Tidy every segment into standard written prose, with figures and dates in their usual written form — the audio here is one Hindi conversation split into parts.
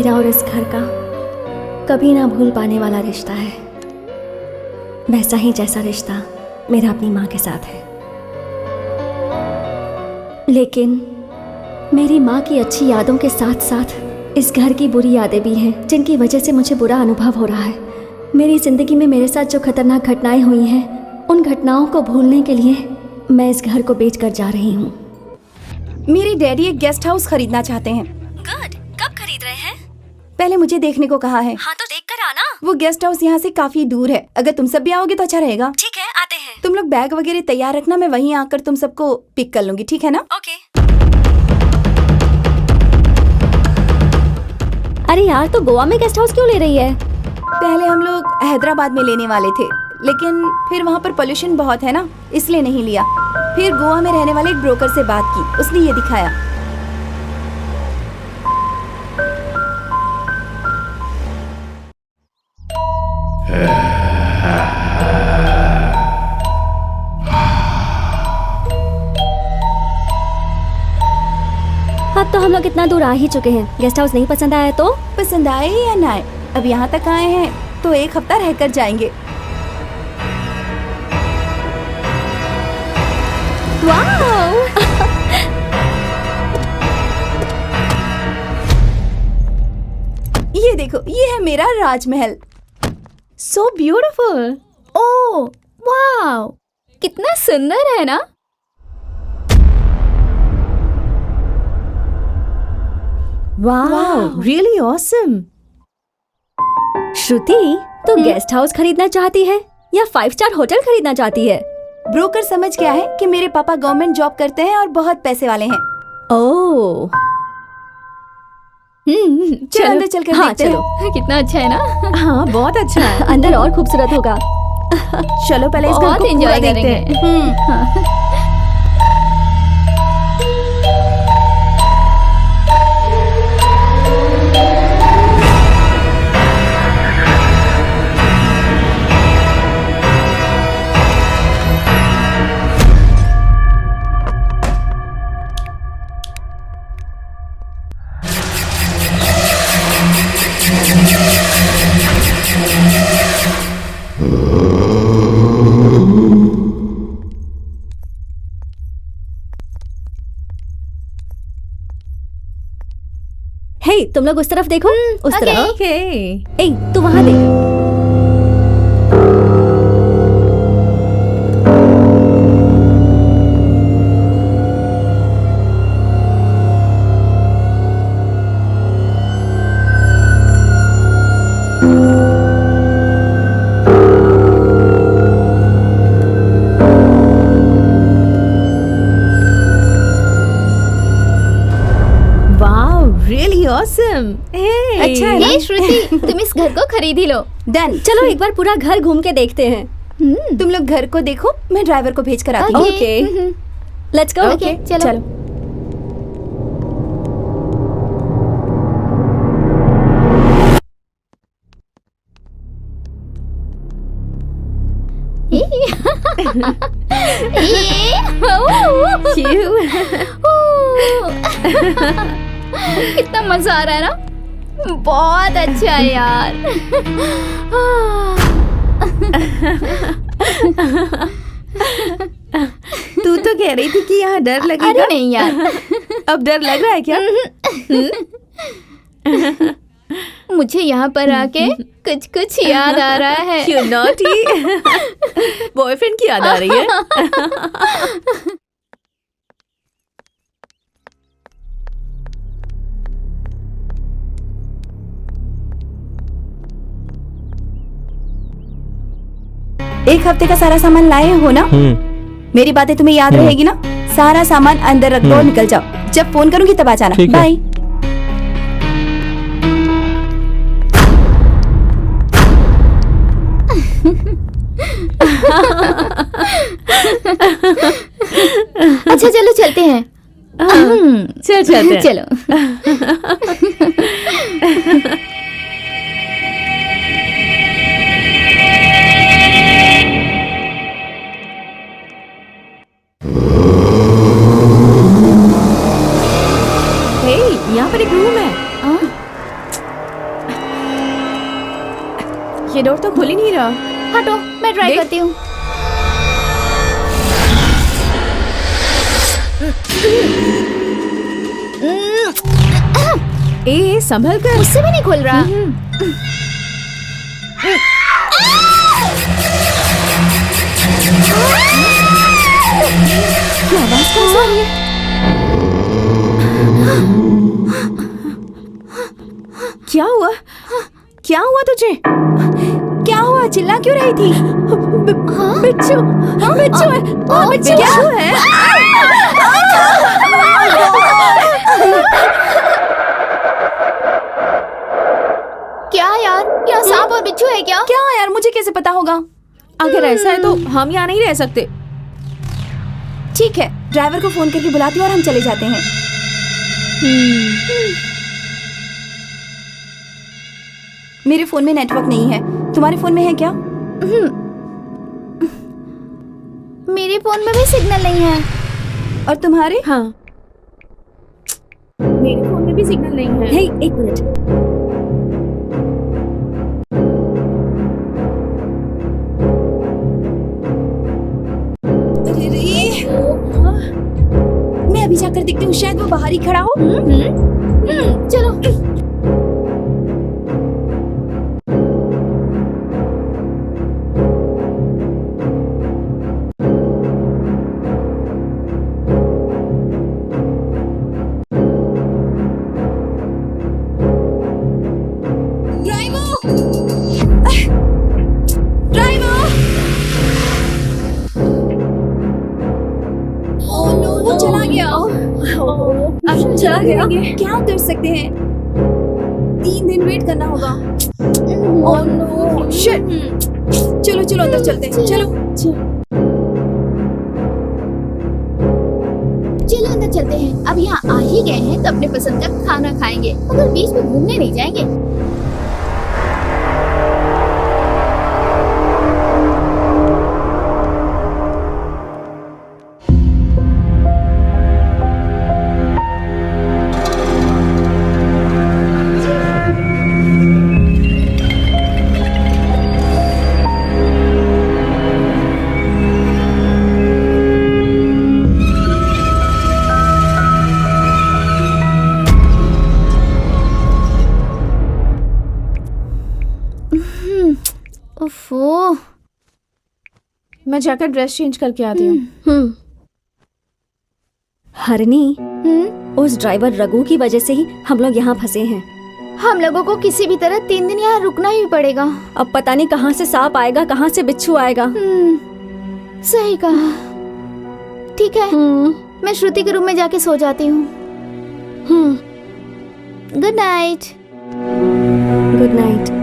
मेरा और इस घर का कभी ना भूल पाने वाला रिश्ता है, वैसा ही जैसा रिश्ता मेरा अपनी माँ के साथ है। लेकिन मेरी माँ की अच्छी यादों के साथ साथ इस घर की बुरी यादें भी हैं, जिनकी वजह से मुझे बुरा अनुभव हो रहा है। मेरी ज़िंदगी में मेरे साथ जो खतरनाक घटनाएं हुई हैं, उन घटनाओं को भूलने के लिए मैं इस घर को बेच कर जा रही हूँ। मेरे डैडी एक गेस्ट हाउस खरीदना चाहते हैं। गुड, कब खरीद रहे हैं? पहले मुझे देखने को कहा है। हाँ तो देख कर आना। वो गेस्ट हाउस यहाँ से काफी दूर है, अगर तुम सब भी आओगे तो अच्छा रहेगा। ठीक है, आते हैं। तुम लोग बैग वगैरह तैयार रखना, मैं वहीं आकर तुम सबको पिक कर लूंगी, ठीक है ना? ओके। अरे यार, तो गोवा में गेस्ट हाउस क्यों ले रही है? पहले हम लोग हैदराबाद में लेने वाले थे, लेकिन फिर वहाँ पर पोल्यूशन बहुत है ना, इसलिए नहीं लिया। फिर गोवा में रहने वाले एक ब्रोकर से बात की, उसने ये दिखाया। अब तो हम लोग इतना दूर आ ही चुके हैं। गेस्ट हाउस नहीं पसंद आया तो? पसंद आए या ना आए, अब यहाँ तक आए हैं तो एक हफ्ता रहकर जाएंगे। वाओ! ये देखो, ये है मेरा राजमहल। So beautiful. ओह वाओ, कितना सुंदर है ना। Wow, really awesome. श्रुति, तो गेस्ट हाउस खरीदना चाहती है या 5 स्टार होटल खरीदना चाहती है? ब्रोकर समझ गया है कि मेरे पापा गवर्नमेंट जॉब करते हैं और बहुत पैसे वाले हैं। ओह, चलो अंदर चलकर हाँ, देखते चलो। हैं। कितना अच्छा है ना। हाँ, बहुत अच्छा है। अंदर और खूबसूरत होगा। चलो पहले इस घर बहुत को enjoy पूरा देखते हैं। करेंगे। हे, तुम लोग उस तरफ देखो। उस okay. तरफ। ओके। ए, तू वहाँ देख। Really awesome. अच्छा है ना? हे श्रुति, तुम इस घर को खरीद ही लो। डन। चलो एक बार पूरा घर घूम के देखते हैं। तुम लोग घर को देखो, मैं ड्राइवर को भेज कर आती हूँ। Okay, let's go. ओके, चलो। कितना मजा आ रहा है ना। बहुत अच्छा है यार। तू तो कह रही थी कि यहाँ डर लगेगा। अरे नहीं यार, अब डर लग रहा है क्या? मुझे यहाँ पर आके कुछ कुछ याद आ रहा है। क्यों नॉटी? बॉयफ्रेंड की याद आ रही है? एक हफ्ते का सारा सामान लाए हो ना? मेरी बातें तुम्हें याद रहेगी ना? सारा सामान अंदर रख दो और निकल जाओ। जब फोन करूंगी तब आ जाना। बाय। अच्छा चलो चलते हैं। चल चलते हैं। चलो। यहाँ पर एक रूम है। ये डोर तो खुल ही नहीं रहा। हटो, मैं ट्राई देख। करती हूँ। ए संभल कर। मुझसे भी नहीं खुल रहा। क्या आवाज कौन सी आ रही है? क्या हुआ? क्या हुआ तुझे? क्या हुआ? चिल्ला क्यों रही थी? बिच्छू, बिच्छू है। बिच्छू है। क्या यार, यहाँ सांप और बिच्छू है क्या? क्या यार, मुझे कैसे पता होगा? अगर ऐसा है तो हम यहाँ नहीं रह सकते। ठीक है, ड्राइवर को फोन करके बुलाती हूँ और हम चले जाते हैं। मेरे फोन में नेटवर्क नहीं है, तुम्हारे फोन में है क्या? मेरे फोन में भी सिग्नल नहीं है। और तुम्हारे? हाँ, मेरे फोन में भी सिग्नल नहीं है। हे, एक मिनट। मैं अभी जाकर देखती हूँ, शायद वो बाहर ही खड़ा हो। चलो। वो चला गया। अब चला गया। क्या कर सकते हैं? 3 दिन वेट करना होगा। Oh no, shit. चलो चलो अंदर चलते हैं। चलो चलो अंदर चलते हैं। अब यहाँ आ ही गए हैं तो अपने पसंद का खाना खाएंगे, मगर बीच में घूमने नहीं जाएंगे। ओफो। मैं जाकर ड्रेस चेंज करके आती हूँ। हरनी, उस ड्राइवर रघु की वजह से ही हम लोग यहाँ फंसे हैं। हम लोगों को किसी भी तरह 3 दिन यहाँ रुकना ही पड़ेगा। अब पता नहीं कहाँ से सांप आएगा, कहाँ से बिच्छू आएगा। सही कहा। ठीक है, मैं श्रुति के रूम में जाके सो जाती हूँ। Good night. Good night.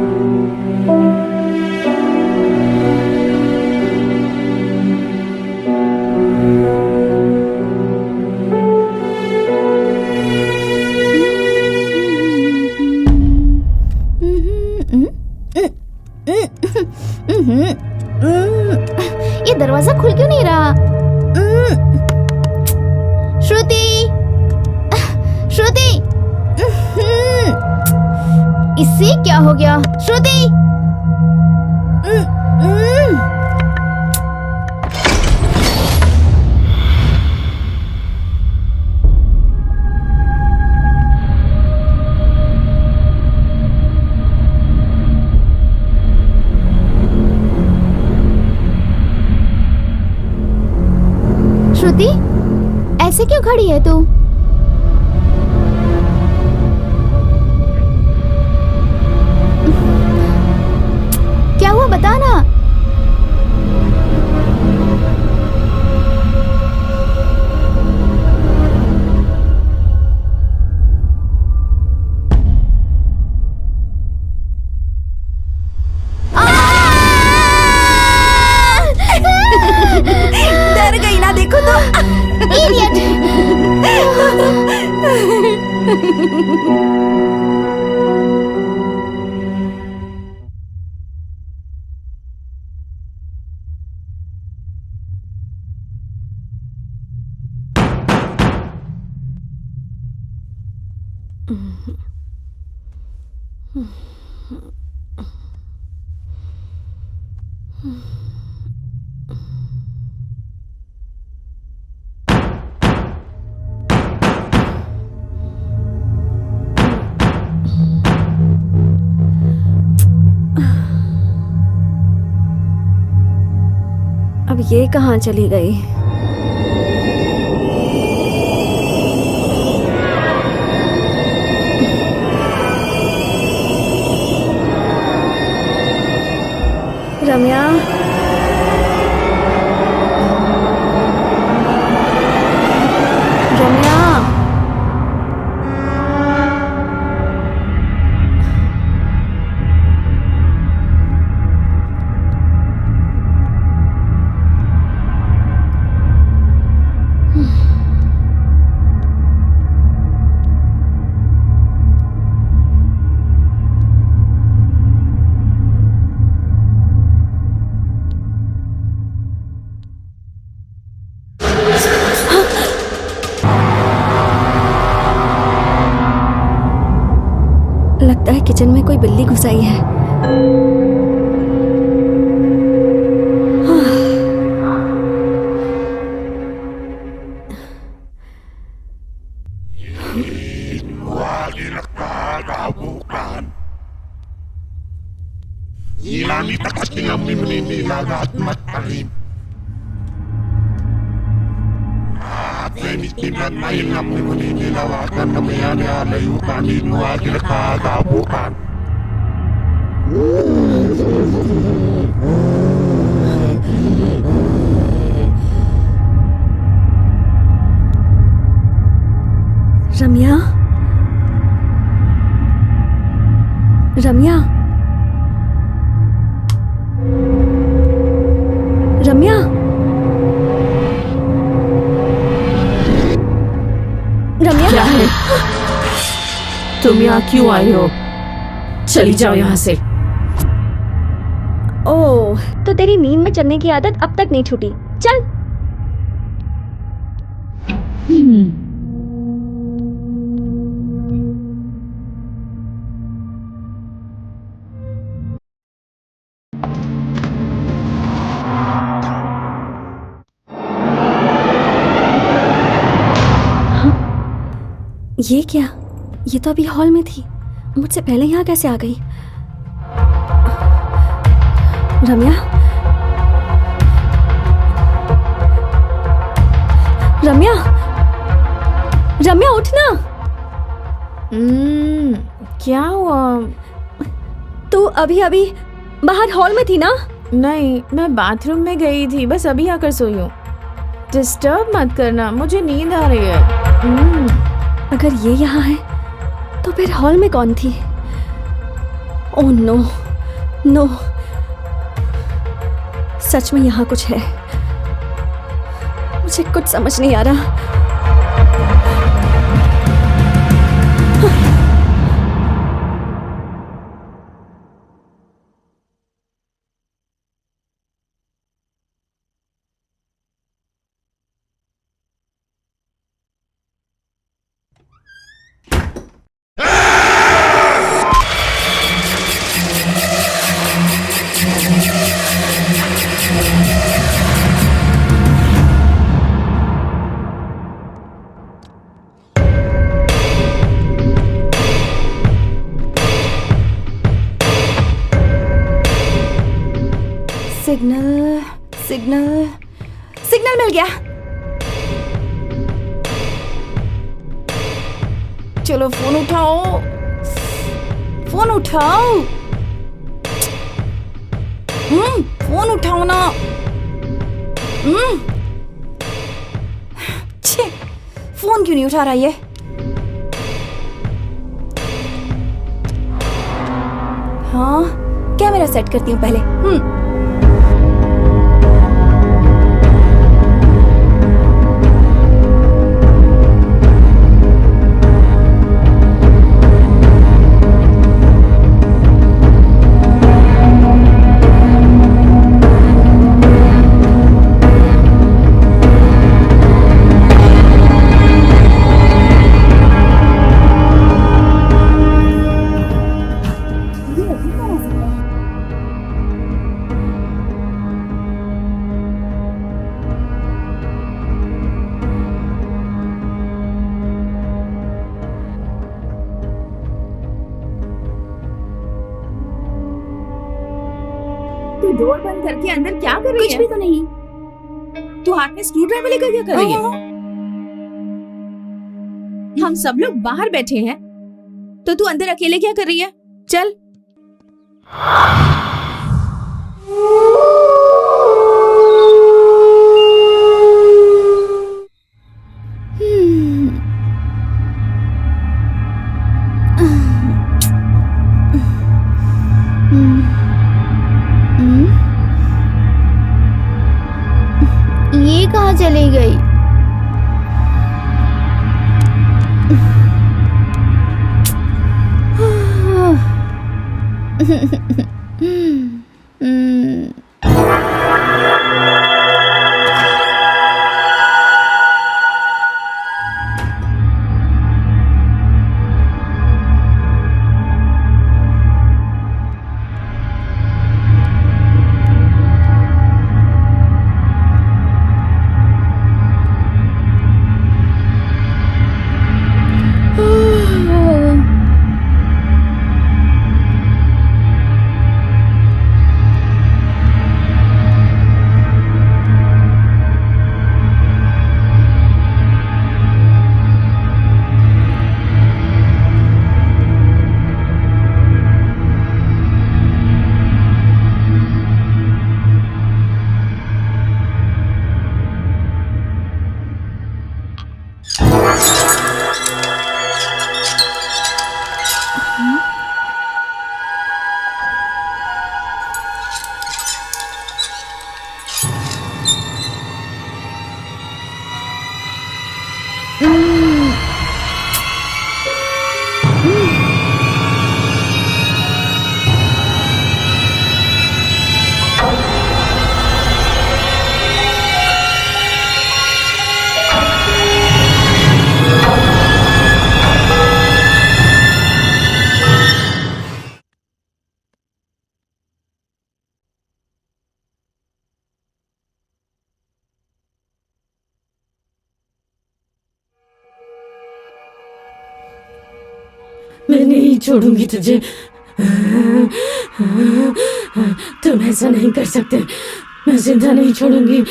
ये दरवाजा खुल क्यों नहीं रहा? श्रुति, श्रुति, इससे क्या हो गया? श्रुति, श्रुति, ऐसे क्यों खड़ी है तू? क्या हुआ, बता ना। डर गई ना, देखो तो। ये कहाँ चली गई? रम्या, रम्या, लगता है किचन में कोई बिल्ली घुस आई है। रम्या, रम्या, रम्या, रम्या, क्या है? तुम यहाँ क्यों आई हो? चली जाओ यहाँ से। ओह, तो तेरी नींद में चलने की आदत अब तक नहीं छूटी। चल। ये क्या? ये तो अभी हॉल में थी, मुझसे पहले यहाँ कैसे आ गई? रम्या, रम्या, रम्या उठना। क्या हुआ? तू अभी अभी बाहर हॉल में थी ना? नहीं, मैं बाथरूम में गई थी, बस अभी आकर सोई हूँ। डिस्टर्ब मत करना, मुझे नींद आ रही है। अगर ये यहाँ है तो फिर हॉल में कौन थी? ओह नो, नो, सच में यहाँ कुछ है। मुझे कुछ समझ नहीं आ रहा। सिग्नल, सिग्नल, सिग्नल मिल गया। चलो फोन उठाओ, फोन उठाओ। फोन उठाओ ना। छे, फोन क्यों नहीं उठा रहा ये? हाँ, कैमरा सेट करती हूँ पहले। डोर बंद करके अंदर क्या कर रही कुछ है? भी तो नहीं। तू हाथ में स्क्रू ड्राइवर लेकर क्या कर रही है? हम सब लोग बाहर बैठे हैं तो तू अंदर अकेले क्या कर रही है? चल। ये कहाँ चली गई? मैं नहीं छोड़ूंगी तुझे। तुम ऐसा नहीं कर सकते। मैं जिंदा नहीं छोड़ूंगी।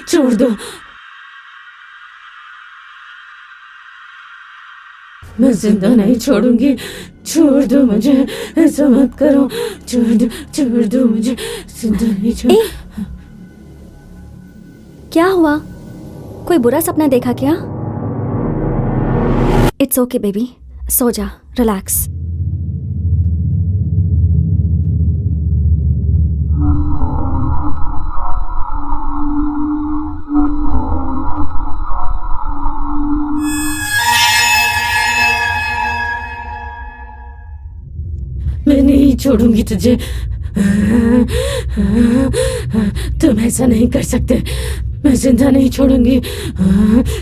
छोड़ दो। मैं जिंदा नहीं छोड़ूंगी। छोड़ दो मुझे। ऐसा मत करो। छोड़ दो मुझे। जिंदा नहीं छोड़। क्या हुआ? कोई बुरा सपना देखा क्या? इट्स ओके बेबी, सो जा, रिलैक्स। मैं नहीं छोड़ूंगी तुझे। तुम ऐसा नहीं कर सकते। मैं जिंदा नहीं छोड़ूंगी।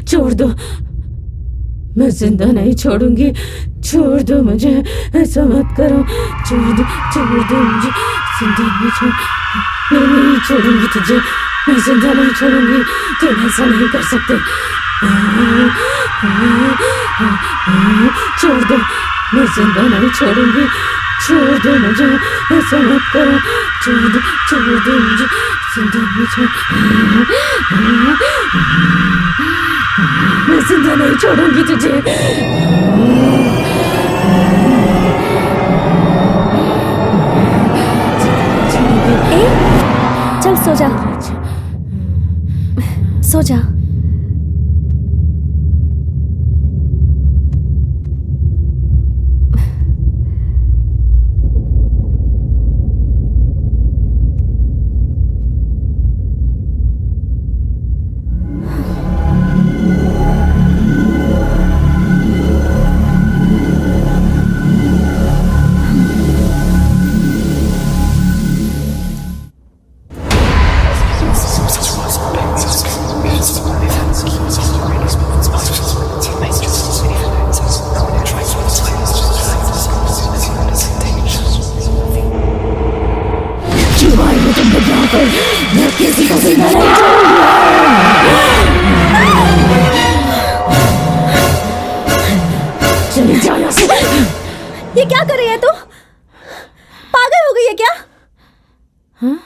छोड़ दो। मैं जिंदा नहीं छोड़ूंगी। छोड़ दो मुझे। ऐसा मत करो। छोड़ दो मुझे। जिंदा नहीं छोड़। मैं नहीं छोड़ूंगी तुझे। मैं जिंदा नहीं छोड़ूंगी। तुम ऐसा नहीं कर सकते। छोड़ दो। मैं जिंदा नहीं छोड़ूंगी। छोड़ दो मुझे। ऐसा मत करो। छोड़ दो मुझे। जिंदा नहीं छोड़। मैं जिंदा नहीं छोड़ूंगी तुझे। चल सो जा, सो जा। मैं किसी को जिंदा नहीं चली जा यहाँ से। ये क्या कर रही है तू? पागल हो गई है क्या? हाँ?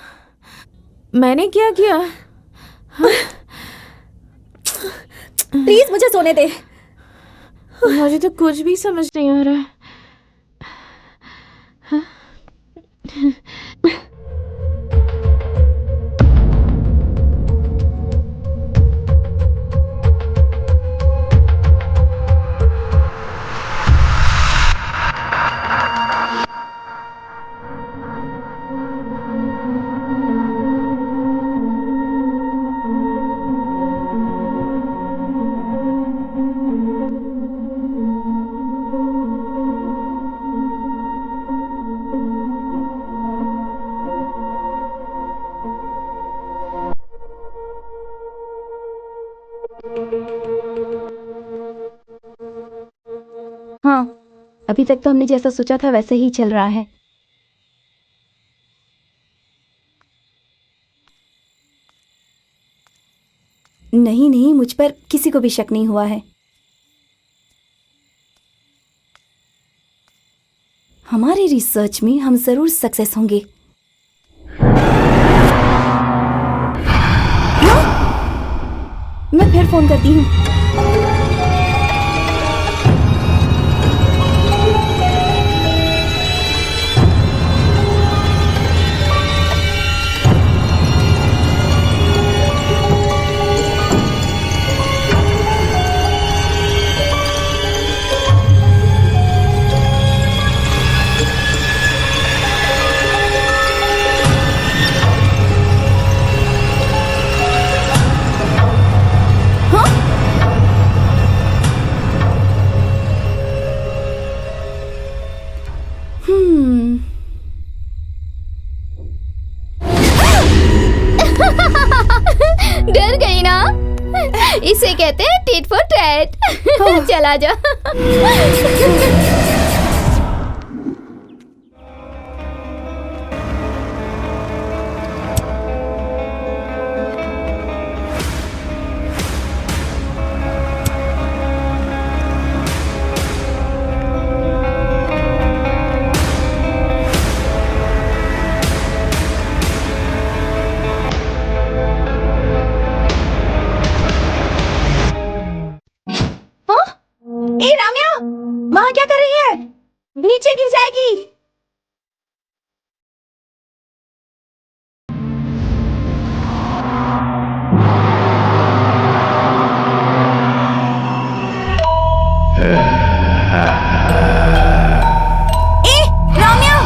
मैंने क्या किया? प्लीज मुझे सोने दे। मुझे तो कुछ भी समझ नहीं आ रहा है। हाँ, अभी तक तो हमने जैसा सोचा था वैसे ही चल रहा है। नहीं नहीं, मुझ पर किसी को भी शक नहीं हुआ है। हमारी रिसर्च में हम जरूर सक्सेस होंगे। हाँ? मैं फिर फोन करती हूँ। डर गई ना? इसे कहते हैं टिट फॉर टैट। चला जा। ए राम्या, वहाँ क्या कर रही है? नीचे गिर जाएगी। ए राम्या,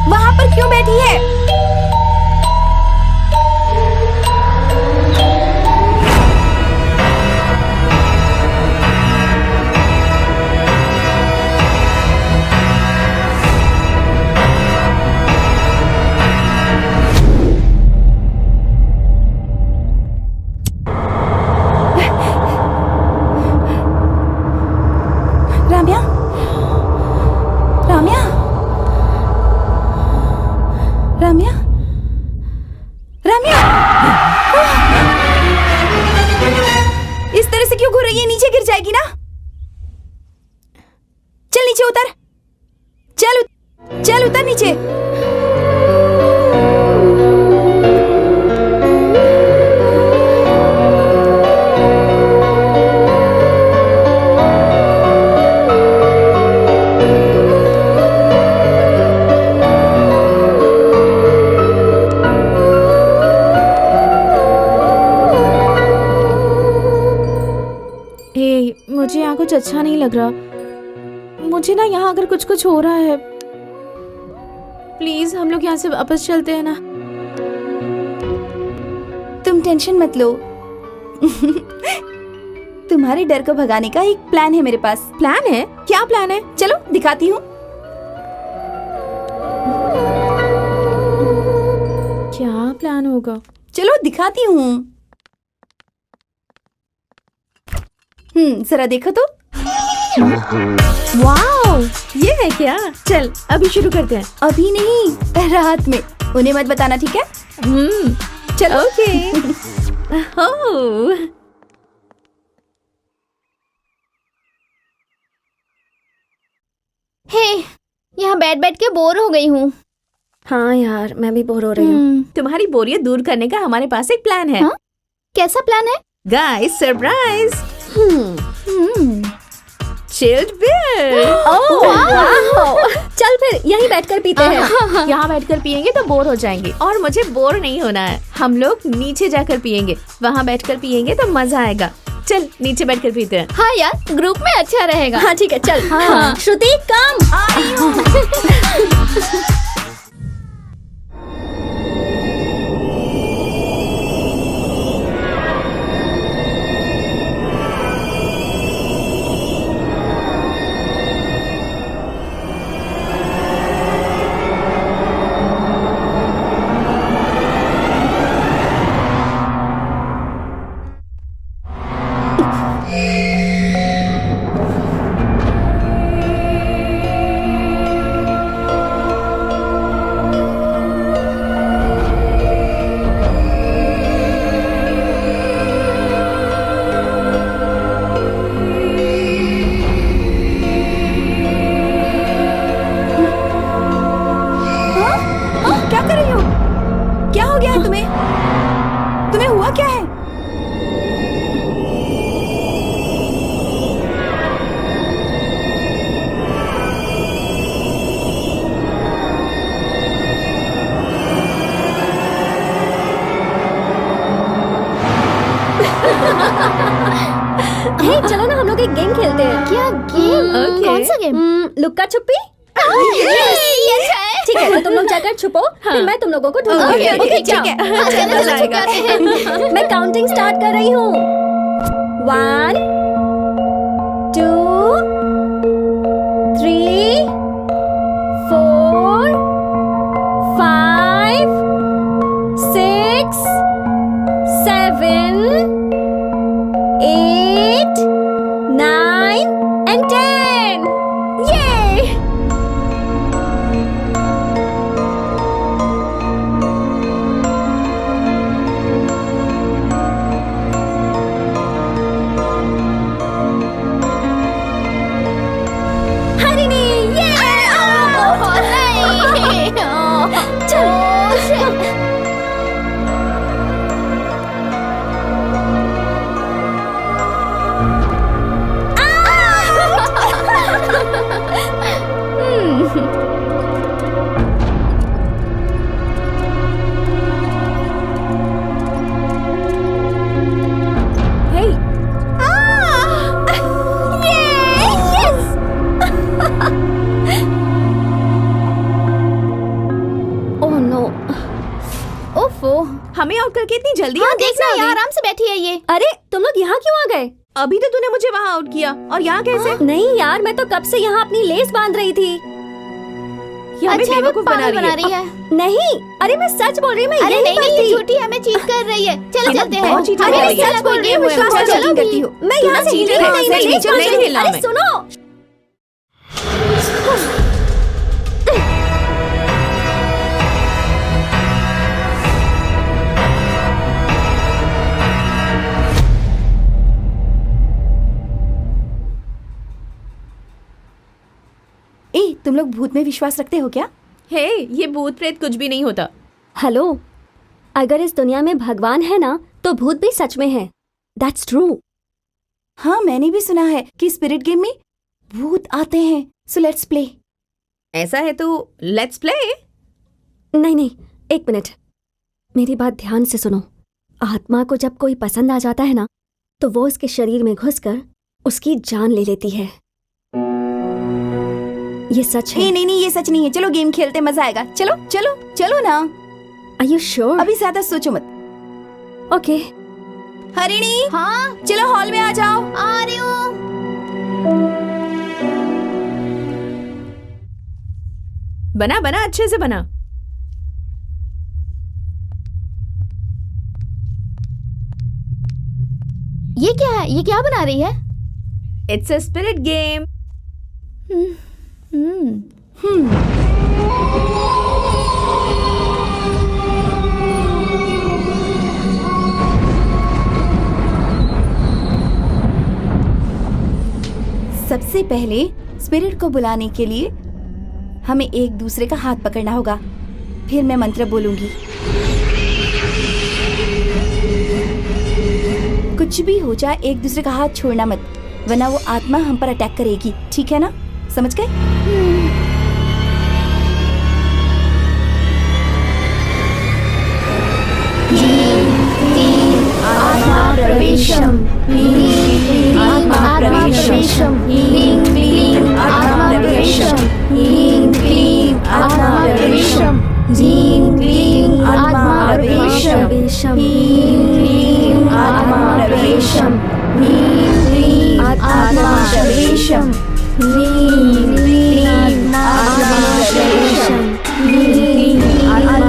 वहाँ पर क्यों बैठी है? राम्या, राम्या, राम्या, राम्या, इस तरह से क्यों घूर रही है? नीचे गिर जाएगी ना। चल नीचे उतर, चल उतर नीचे। मुझे यहाँ कुछ अच्छा नहीं लग रहा। मुझे ना यहाँ अगर कुछ हो रहा है, प्लीज हम लोग यहाँ से वापस चलते हैं ना। तुम टेंशन मत लो। तुम्हारे डर को भगाने का एक प्लान है मेरे पास। प्लान है? क्या प्लान है? चलो दिखाती हूँ। क्या प्लान होगा? चलो दिखाती हूँ। जरा देखो तो। वाओ, ये है क्या? चल अभी शुरू करते हैं। अभी नहीं, रात में। उन्हें मत बताना, ठीक है? चलो। ओके। ओह, हे, यहाँ बैठ बैठ के बोर हो गई हूँ। हाँ यार, मैं भी बोर हो रही हूँ। तुम्हारी बोरियत दूर करने का हमारे पास एक प्लान है। हाँ? कैसा प्लान है? Guys, surprise! Chilled beer! चल फिर यहीं बैठकर पीते हैं। यहाँ बैठकर पियेंगे तो बोर हो जाएंगे, और मुझे बोर नहीं होना है। हम लोग नीचे जाकर पियेंगे, वहाँ बैठकर पियेंगे तो मजा आएगा। चल नीचे बैठकर पीते हैं। हाँ यार, ग्रुप में अच्छा रहेगा। हाँ ठीक है, चल। हाँ। श्रुति कम। क्या कर रही हो? क्या हो गया है तुम्हें? तुम्हें हुआ क्या है? हे, चलो ना हम लोग एक गेम खेलते हैं। क्या गेम? Okay. कौन सा गेम? लुक्का छुपी। ये अच्छा है। ठीक है, तो तुम लोग जाकर छुपो, फिर मैं तुम लोगों को ढूंढूंगी। Okay, ओके, ठीक जाओ। है। हाँ, चलो मजा छुप आएगा। जाते हैं। मैं काउंटिंग स्टार्ट कर रही हूँ। 1 2 3 4 5 6 7 8 9 and 10. Yay! हरिणी, ये! ओह, नहीं। चल। Hey, oh no. ओफो। हमें आउट करके इतनी जल्दी हाँ यहाँ कैसे देखना आ गई? यार, आराम से बैठी है ये। अरे तुम लोग यहाँ क्यों आ गए? अभी तो तूने मुझे वहाँ आउट किया, और यहाँ कैसे? नहीं यार, मैं तो कब से यहाँ अपनी लेस बांध रही थी। ये हमें अच्छा, वो बेवकूफ बना पागल रही है। नहीं, अरे मैं सच बोल रही हूँ, मैं अरे यही नहीं पर नहीं, ये थी। झूठी हमें चीट कर रही है। चलो ये चलते हैं। बहुत चीटिंग अरे कर रही है। सच बोल रही है, विश्वास चलो चीटिंग भी। करती हो। मैं यहाँ से चीटिंग हिली है, नहीं, सही मैं में, चल, नहीं हिलना अरे हमें। सुनो। ए, तुम लोग भूत में विश्वास रखते हो क्या? हे, ये भूत प्रेत कुछ भी नहीं होता। हेलो, अगर इस दुनिया में भगवान है ना, तो भूत भी सच में है। That's true. हाँ, मैंने भी सुना है कि स्पिरिट गेम में भूत आते हैं। So let's play. ऐसा है तो लेट्स प्ले। नहीं, एक मिनट, मेरी बात ध्यान से सुनो। आत्मा को जब कोई पसंद आ जाता है ना, तो वो उसके शरीर में घुसकर उसकी जान ले लेती है। ये सच है। नहीं, ये सच नहीं है। चलो गेम खेलते, मजा आएगा। चलो चलो चलो ना। Are you sure? अभी ज्यादा सोचो मत। ओके। हरिणी, हाँ चलो हॉल में आ जाओ। आ रही हूँ। बना बना, अच्छे से बना। ये क्या है? ये क्या बना रही है? It's a spirit game. सबसे पहले स्पिरिट को बुलाने के लिए हमें एक दूसरे का हाथ पकड़ना होगा। फिर मैं मंत्र बोलूंगी। कुछ भी हो जाए एक दूसरे का हाथ छोड़ना मत, वरना वो आत्मा हम पर अटैक करेगी, ठीक है ना? समझ गए? आत्मा प्रवेशम, आत्मा प्रवेशम, ह्रीं क्लीं आत्मा प्रवेशम, ह्रीं क्लीं आत्मा प्रवेशम, ह्रीं क्लीं आत्मा प्रवेशम, ह्रीं क्लीं आत्मा प्रवेशम, ह्रीं क्लीं आत्मा प्रवेशम, ह्रीं क्लीं आत्मा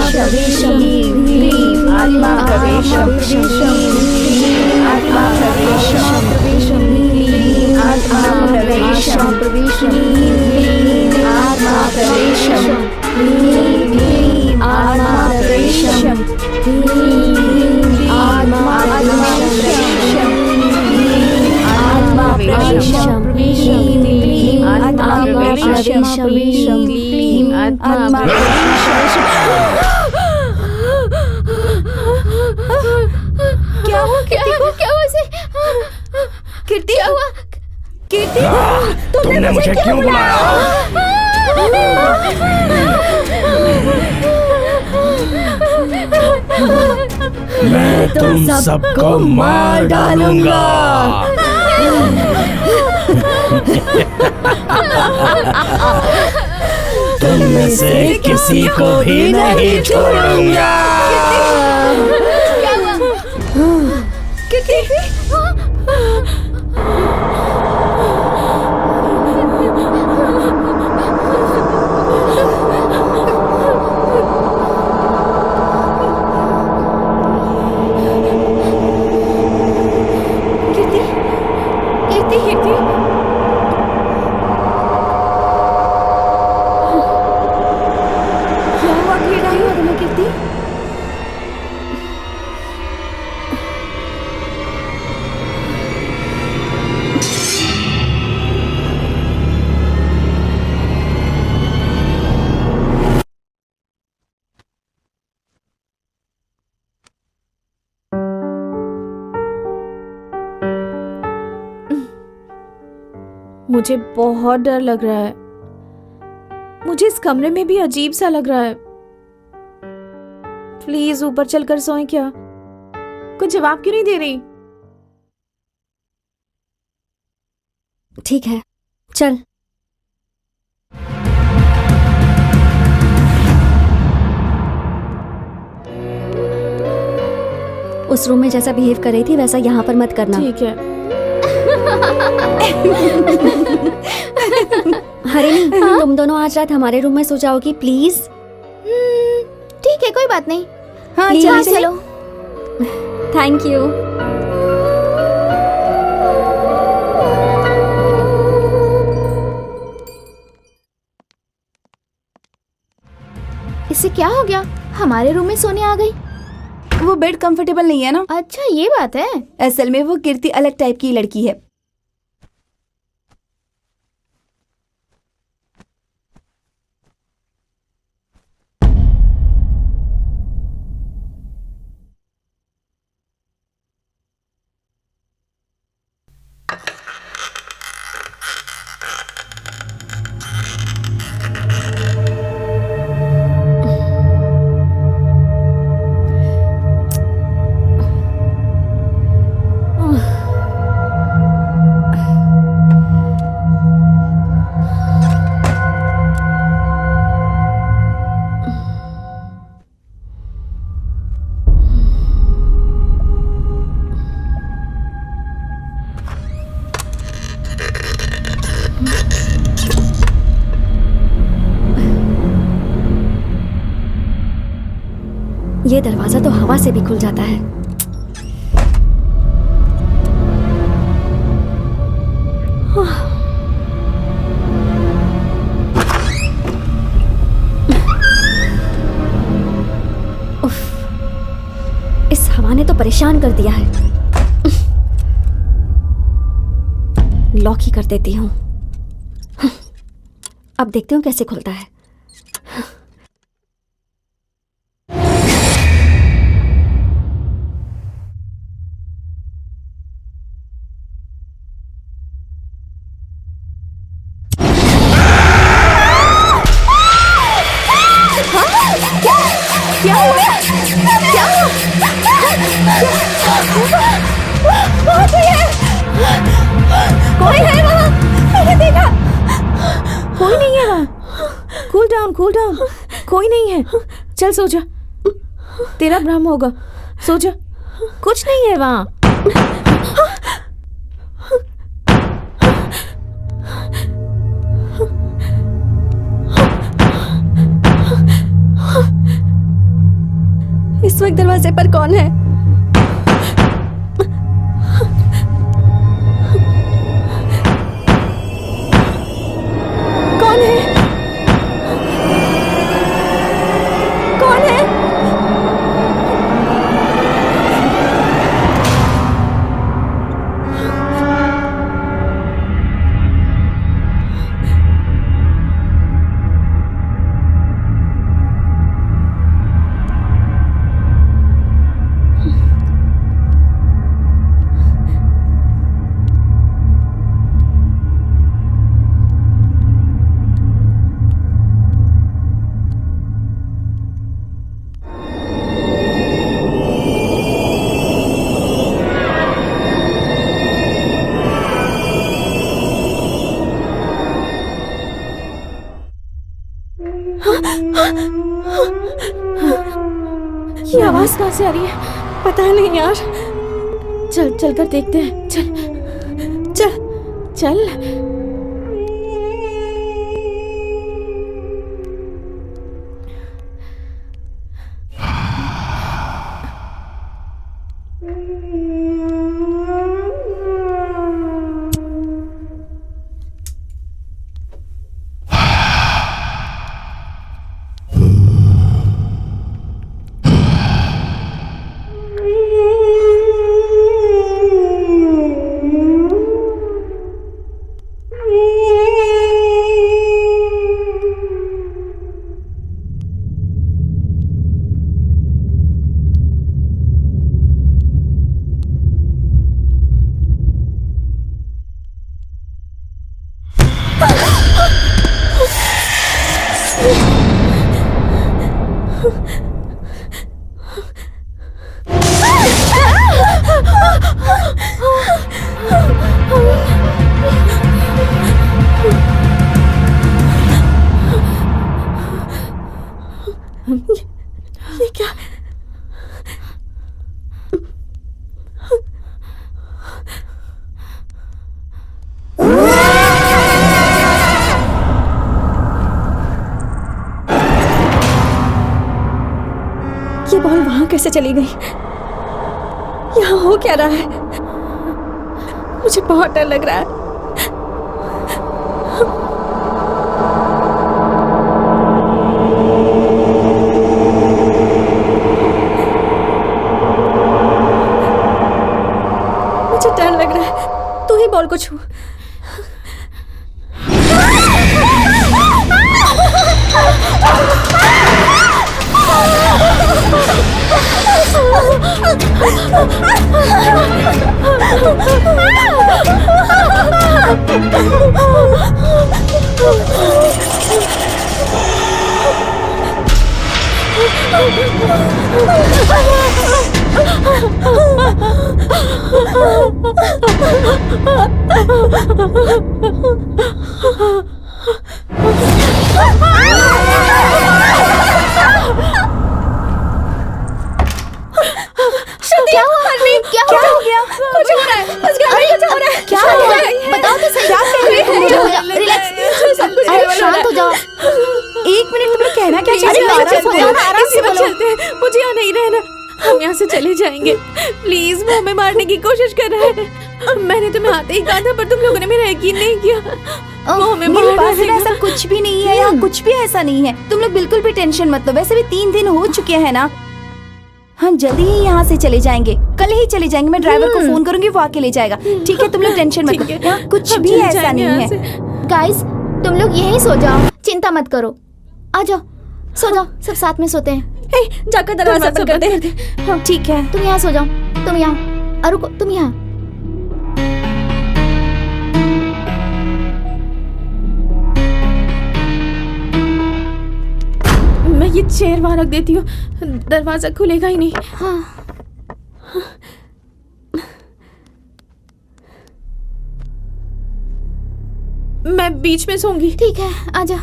प्रवेशम, ह्रीं आत्मा प्रवेशम, ह्रीं आत्मा प्रवेशम, आत्मा प्रवेशम, आत्मा प्रवेशम, आत्मा प्रवेशम, आत्मा प्रवेशम, आत्मा प्रवेशम, आत्मा प्रवेशम, आत्मा प्रवेशम, आत्मा प्रवेशम। क्या हुआ कीर्ति को? क्या हुआ इसे? कीर्ति क्या हुआ? कीर्ति तुमने मुझे क्यों बुलाया? मैं तुम सबको मार डालूंगा। तुम में से किसी को भी नहीं छोड़ूंगा। मुझे बहुत डर लग रहा है। मुझे इस कमरे में भी अजीब सा लग रहा है। प्लीज ऊपर चलकर सोएं क्या? कुछ जवाब क्यों नहीं दे रही? ठीक है, चल। उस रूम में जैसा बिहेव कर रही थी वैसा यहाँ पर मत करना। ठीक है। हरिणी, तुम दोनों आज रात हमारे रूम में सो जाओगी प्लीज? ठीक है, कोई बात नहीं। हाँ Please. चलो। Thank you. इससे क्या हो गया? हमारे रूम में सोने आ गई। वो बेड कंफर्टेबल नहीं है ना। अच्छा ये बात है। असल में वो कीर्ति अलग टाइप की लड़की है। ये दरवाजा तो हवा से भी खुल जाता है। उफ, इस हवा ने तो परेशान कर दिया है। लॉक ही कर देती हूँ। अब देखती हूँ कैसे खुलता है। कोई है वहाँ? मैंने देखा। कोई नहीं है वहाँ। कूल डाउन, कोई नहीं है। चल सो जा, तेरा भ्रम होगा। सो जा, कुछ नहीं है वहाँ। इस वक्त दरवाजे पर कौन है? कौन है? कौन है? ये आवाज कहाँ से आ रही है? पता नहीं यार। चल कर देखते हैं। चल चल। चल। ये क्या? ये बॉल वहां कैसे चली गई? यहाँ हो क्या रहा है? मुझे बहुत डर लग रहा है। मुझे डर लग रहा है। तू ही बॉल को छू। क्या हुआ? क्या हो गया? कुछ हो रहा है। उस घर में कुछ हो रहा है। क्या हो रहा है? बताओ तो सही। क्या कह रही हो? रिलैक्स। अरे शांत हो जाओ। 1 मिनट, तुम लोग कहना क्या चाह रहे हो? आराम से चलते हैं। मुझे यहाँ नहीं रहना। हम यहाँ से चले जाएंगे। प्लीज, वो हमें मारने की कोशिश कर रहे हैं। मैंने तुम्हें आते ही कहा था, पर तुम लोगों ने मेरा यकीन नहीं किया। वो हमें मेरी मार बात सुनो, डालेगा। ऐसा कुछ भी नहीं है यहाँ। कुछ भी ऐसा नहीं है। तुम लोग बिल्कुल भी टेंशन मत लो। वैसे भी 3 दिन हो चुके हैं ना। हम जल्दी ही यहाँ से चले जाएंगे। कल ही चले जाएंगे। मैं ड्राइवर को फोन करूंगी, वो आके ले जाएगा। ठीक है, तुम लोग टेंशन मत लो। यहाँ कुछ भी ऐसा नहीं है। गाइस, तुम लोग यहीं सो जाओ, चिंता मत करो। आ जाओ, सो जाओ, सब साथ में सोते हैं। जाकर दरवाजा बंद कर दे। हाँ, ठीक है। तुम यहाँ सो जाओ, तुम यहाँ। और रुको, तुम यहाँ। मैं ये चेयर वहां रख देती हूँ, दरवाजा खुलेगा ही नहीं। हाँ। मैं बीच में सोऊंगी। ठीक है, आजा।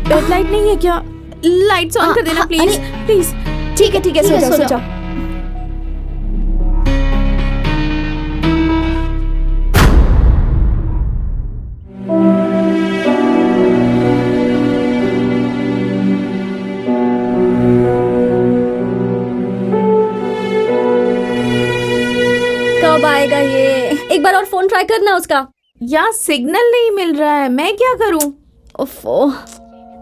बेड लाइट नहीं है क्या? लाइट्स ऑन कर देना प्लीज प्लीज। ठीक है ठीक सो है, जाओ सो सो जाओ। जाओ। कब आएगा ये? एक बार और फोन ट्राई करना उसका। यहाँ सिग्नल नहीं मिल रहा है, मैं क्या करूँ? ओफो,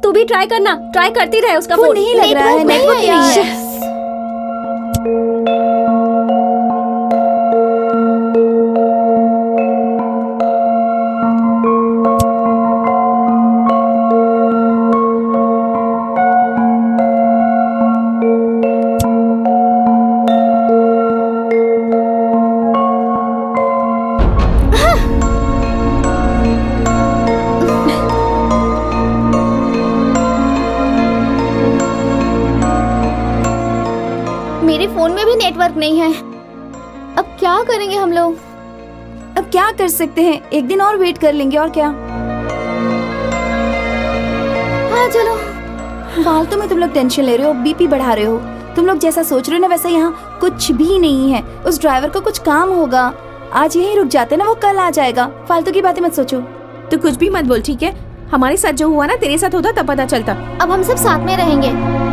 तू भी ट्राई करना, ट्राई करती रहे उसका फोन फोन। नहीं लग रहा है, नेटवर्क नहीं है। मेरे फोन में भी नेटवर्क नहीं है। अब क्या करेंगे हम लोग? अब क्या कर सकते हैं, एक दिन और वेट कर लेंगे और क्या। हाँ चलो। फालतू में तुम लोग टेंशन ले रहे हो, बीपी बढ़ा रहे हो। तुम लोग जैसा सोच रहे हो ना वैसा यहाँ कुछ भी नहीं है। उस ड्राइवर को कुछ काम होगा, आज यहीं रुक जाते ना, वो कल आ जाएगा। फालतू की बातें मत सोचो। तो कुछ भी मत बोल, ठीक है? हमारे साथ जो हुआ ना तेरे साथ होता तब पता चलता। अब हम सब साथ में रहेंगे।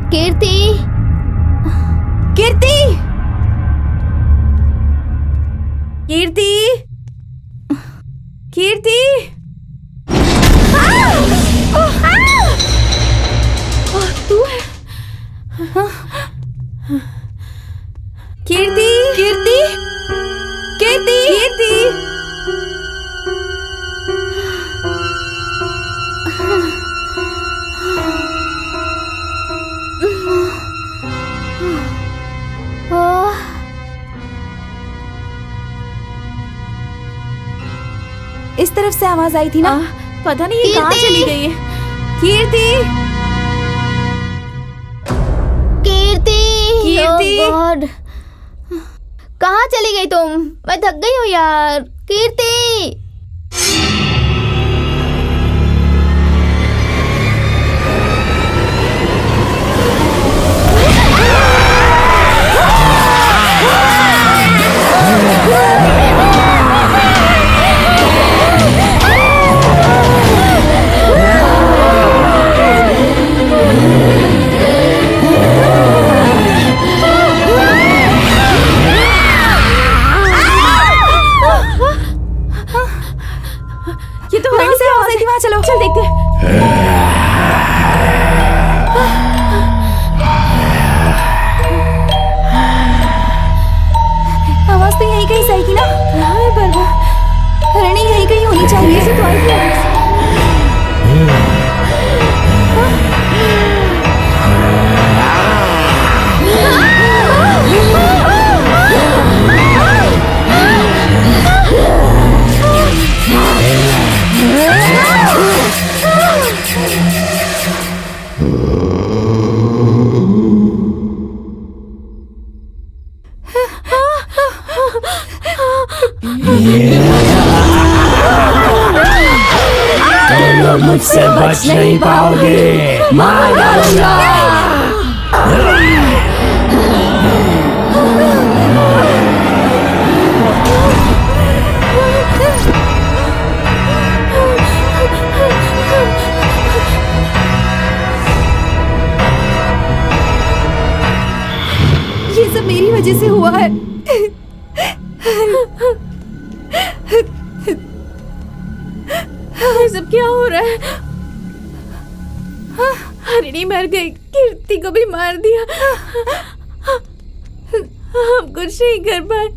कीर्ति, कीर्ति, कीर्ति, कीर्ति, तू है? कीर्ति, कीर्ति, कीर्ति, कीर्ति। ओह, इस तरफ से आवाज आई थी ना? पता नहीं ये कहाँ कीर्ति! चली गई है। कीर्ति, कीर्ति, कीर्ति! ओह गॉड, कहाँ चली गई तुम? मैं थक गई हूँ यार। कीर्ति, ये तो कहीं से आवाज आई थी। वहाँ चलो, चल देखते हैं। आवाज तो यहीं कहीं से आई थी ना? हाँ बरबा, हरणी यहीं कहीं होनी चाहिए। से तो आई थी आवाज। तुम लोग मुझसे बच नहीं पाओगे, मार डालूंगा। ये सब मेरी वजह से हुआ है। ये सब क्या हो रहा है? हरिणी मर गई, कीर्ति को भी मार दिया। हम कुछ नहीं कर पाए।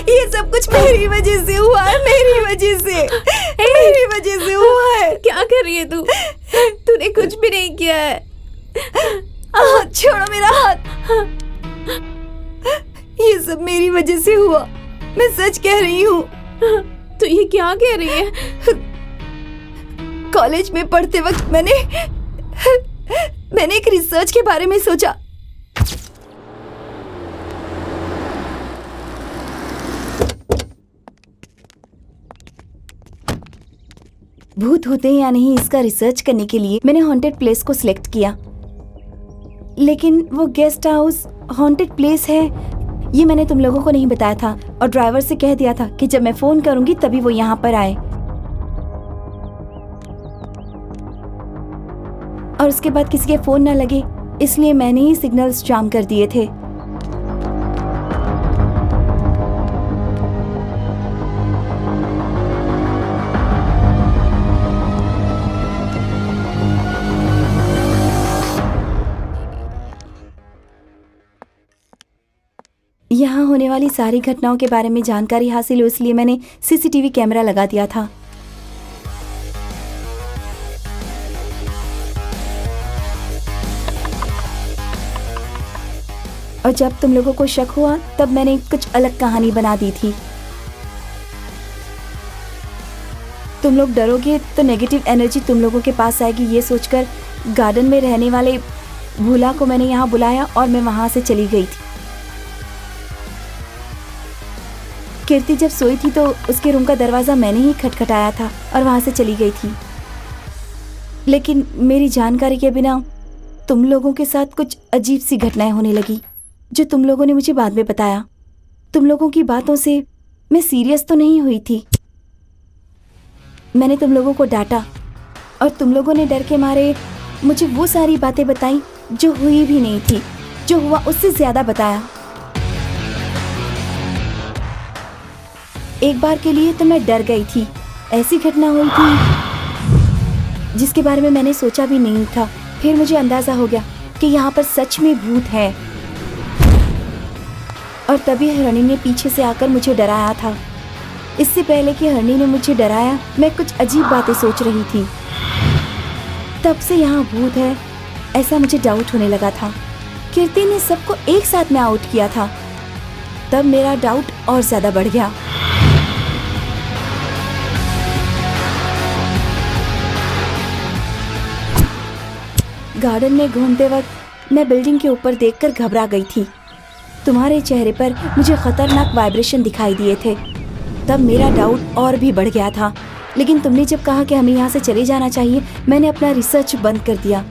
ये सब कुछ मेरी वजह से हुआ है, मेरी वजह से, मेरी वजह से हुआ है। क्या कर रही है तू? तूने कुछ भी नहीं किया है। छोड़ो मेरा हाथ। ये सब मेरी वजह से हुआ, मैं सच कह रही हूँ। तू ये क्या कह रही है? कॉलेज में पढ़ते वक्त मैंने एक रिसर्च के बारे में सोचा। भूत होते हैं या नहीं, इसका रिसर्च करने के लिए मैंने हॉन्टेड प्लेस को सिलेक्ट किया। लेकिन वो गेस्ट हाउस हॉन्टेड प्लेस है ये मैंने तुम लोगों को नहीं बताया था, और ड्राइवर से कह दिया था कि जब मैं फोन करूंगी तभी वो यहाँ पर आए। और उसके बाद किसी के फोन ना लगे, इसलिए मैंने ही सिग्नल्स जाम कर दिए थे। यहाँ होने वाली सारी घटनाओं के बारे में जानकारी हासिल हो, इसलिए मैंने सीसीटीवी कैमरा लगा दिया था। और जब तुम लोगों को शक हुआ तब मैंने कुछ अलग कहानी बना दी थी। तुम लोग डरोगे तो नेगेटिव एनर्जी तुम लोगों के पास आएगी, ये सोचकर गार्डन में रहने वाले भूला को मैंने यहाँ बुलाया और मैं वहां से चली गई थी। कीर्ति जब सोई थी तो उसके रूम का दरवाजा मैंने ही खटखटाया था और वहां से चली गई थी। लेकिन मेरी जानकारी के बिना तुम लोगों के साथ कुछ अजीब सी घटनाएं होने लगी, जो तुम लोगों ने मुझे बाद में बताया। तुम लोगों की बातों से मैं सीरियस तो नहीं हुई थी। मैंने तुम लोगों को डांटा और तुम लोगों ने डर के मारे मुझे वो सारी बातें बताई जो हुई भी नहीं थी, जो हुआ उससे ज्यादा बताया। एक बार के लिए तो मैं डर गई थी। ऐसी घटना हुई थी जिसके बारे में मैंने सोचा भी नहीं था। फिर मुझे अंदाजा हो गया कि यहाँ पर सच में भूत है और तभी हरणी ने पीछे से आकर मुझे डराया था। इससे पहले कि हरणी ने मुझे डराया, मैं कुछ अजीब बातें सोच रही थी। तब से यहाँ भूत है ऐसा मुझे डाउट होने लगा था। कीर्ति ने सबको एक साथ में आउट किया था, तब मेरा डाउट और ज्यादा बढ़ गया। गार्डन में घूमते वक्त मैं बिल्डिंग के ऊपर देखकर घबरा गई थी। तुम्हारे चेहरे पर मुझे खतरनाक वाइब्रेशन दिखाई दिए थे, तब मेरा डाउट और भी बढ़ गया था। लेकिन तुमने जब कहा कि हमें यहाँ से चले जाना चाहिए, मैंने अपना रिसर्च बंद कर दिया।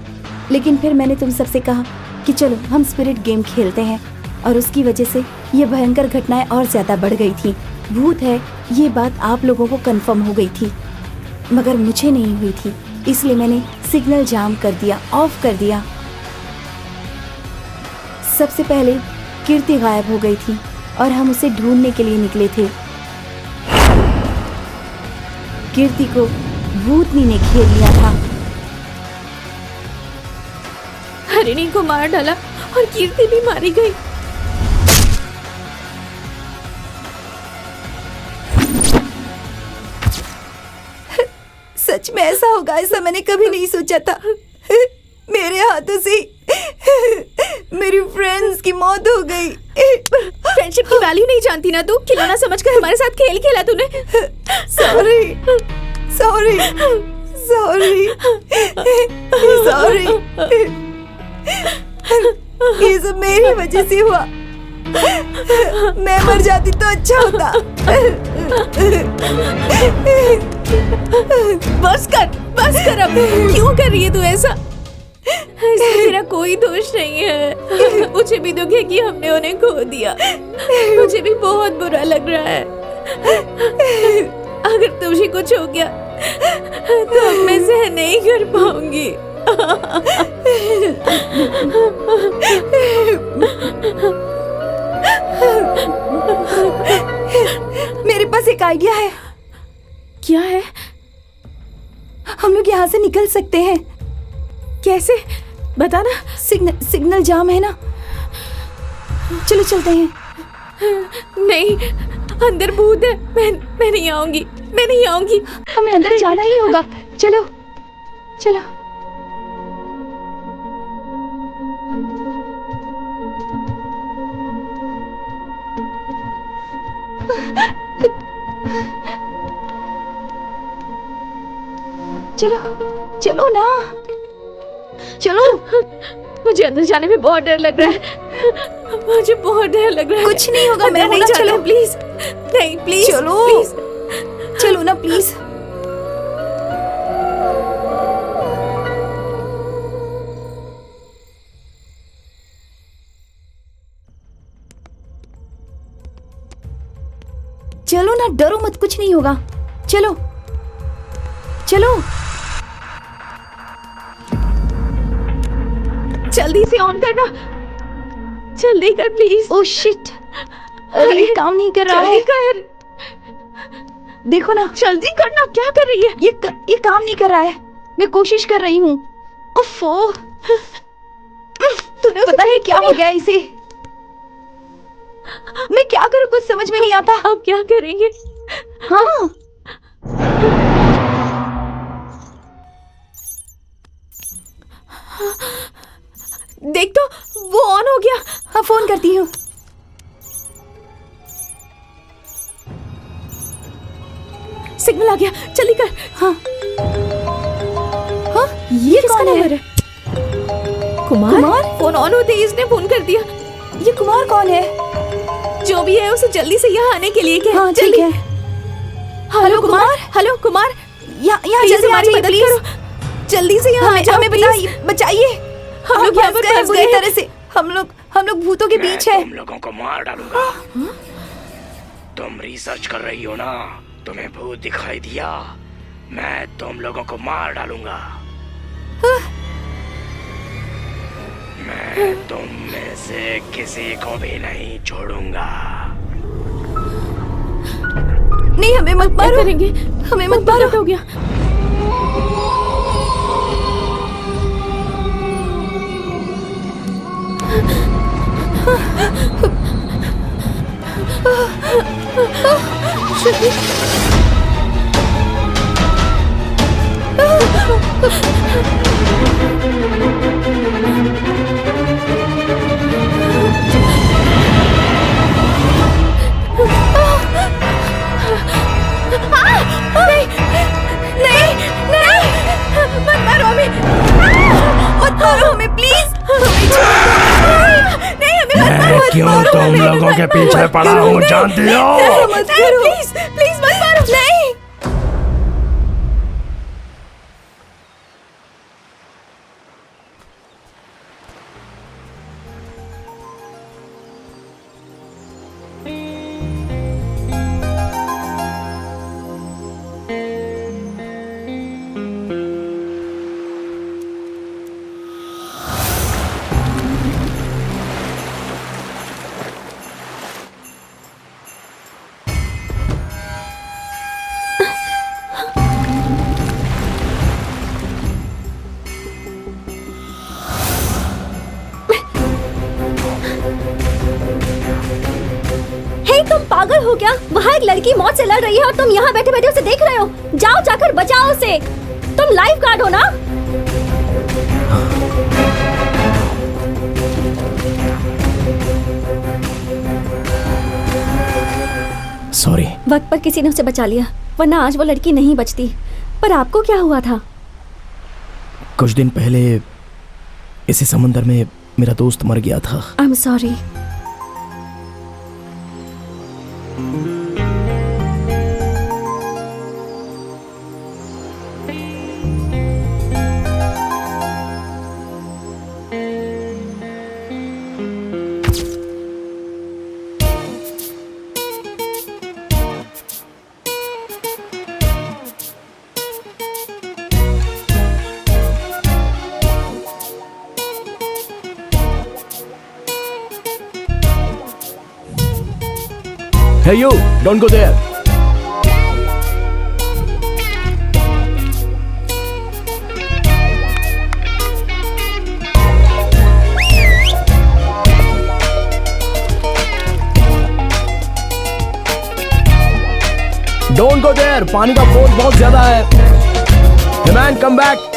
लेकिन फिर मैंने तुम सबसे कहा कि चलो हम स्पिरिट गेम खेलते हैं, और उसकी वजह से ये भयंकर घटनाएं और ज़्यादा बढ़ गई थी। भूत है ये बात आप लोगों को कंफर्म हो गई थी, मगर मुझे नहीं हुई थी। इसलिए मैंने सिग्नल जाम कर दिया, ऑफ कर दिया। सबसे पहले कीर्ति गायब हो गई थी और हम उसे ढूंढने के लिए निकले थे। कीर्ति को भूतनी ने घेर लिया था। हरिणी को मार डाला और कीर्ति भी मारी गई। सच में ऐसा होगा ऐसा मैंने कभी नहीं सोचा था। मेरे हाथों से मेरी फ्रेंड्स की मौत हो गई। फ्रेंडशिप की वैल्यू नहीं जानती ना तू? खिलौना समझकर हमारे साथ खेल खेला तूने। सॉरी सॉरी सॉरी सॉरी, ये सब मेरी वजह से हुआ। मैं मर जाती तो अच्छा होता। बस कर अब। क्यों कर रही है तू ऐसा? इसमें मेरा कोई दोष नहीं है। मुझे भी दुख है कि हमने उन्हें खो दिया। मुझे भी बहुत बुरा लग रहा है। अगर तुझे कुछ हो गया तो अब मैं सहन नहीं कर पाऊंगी। मेरे पास एक आइडिया है। क्या है? हम लोग यहाँ से निकल सकते हैं। कैसे? बताना। सिग्नल जाम है ना, चलो चलते हैं। नहीं, अंदर भूत है। मैं नहीं आऊंगी, मैं नहीं आऊंगी। हमें अंदर जाना ही होगा। चलो चलो। चलो चलो ना, चलो। मुझे अंदर जाने में बहुत डर लग रहा है। मुझे बहुत डर लग रहा है। कुछ नहीं होगा, मैं नहीं होगा। चलो प्लीज। नहीं प्लीज, चलो प्लीज। चलो ना प्लीज। चलो ना, डरो मत, कुछ नहीं होगा। चलो चलो। जल्दी से ऑन करना, जल्दी कर प्लीज। ओह शिट, अरे ये काम नहीं कर रहा है। कर, देखो ना, जल्दी करना। क्या कर रही है? ये काम नहीं कर रहा है। मैं कोशिश कर रही हूँ। उफ़ो, तुम्हें पता है क्या हो गया इसे? मैं क्या करूँ, कुछ समझ में नहीं आता। अब क्या करेंगे? हाँ, देख तो, वो ऑन हो गया। हाँ, फोन करती हूँ। सिग्नल आ गया, जल्दी कर। हाँ हाँ, ये किसका कौन नंबर है? है? कुमार? कुमार? फोन ऑन होते ही इसने फोन कर दिया। ये कुमार कौन है? जो भी है उसे जल्दी से यहाँ आने के लिए कह। हाँ ठीक जल्दी। है। हेलो कुमार, हेलो कुमार, यहाँ प्लीज जल्दी आ हमारी जाइए मदद प्लीज। करो। जल्दी से यहाँ आ जाओ, हमें प्लीज। बचाइए। हम लोग यहाँ पर फंस बुरी गए हैं। तरह से। हम लोग भूतों के बीच है। तुम लोगों को मार डालूंगा। तुम रिसर्च कर रही हो ना, तुम्हें भूत दिखाई दिया, मैं तुम लोगों को मार डालूंगा। मैं तुम में से किसी को भी नहीं छोड़ूंगा। नहीं, हमें मत मारो। करेंगे, हमें मत मारो। हो गया। मत मारो हमें, मत मारो हमें प्लीज। नहीं, हमें मत मारो। मैं क्यों तुम लोगों के पीछे पड़ा हूँ जानती हो? मत करो प्लीज, प्लीज मत मारो। नहीं। तुम पागल हो क्या? वहाँ एक लड़की मौत से लड़ रही है और तुम यहाँ बैठे बैठे उसे देख रहे हो। जाओ जाकर बचाओ उसे। तुम लाइफ गार्ड हो ना? सॉरी। वक्त पर किसी ने उसे बचा लिया, वरना आज वो लड़की नहीं बचती। पर आपको क्या हुआ था? कुछ दिन पहले इसी समंदर में मेरा दोस्त मर गया था। आई am sorry. Hey you, don't go there. Don't go there. पानी का फोर्स बहुत ज्यादा है। Hey man, come back.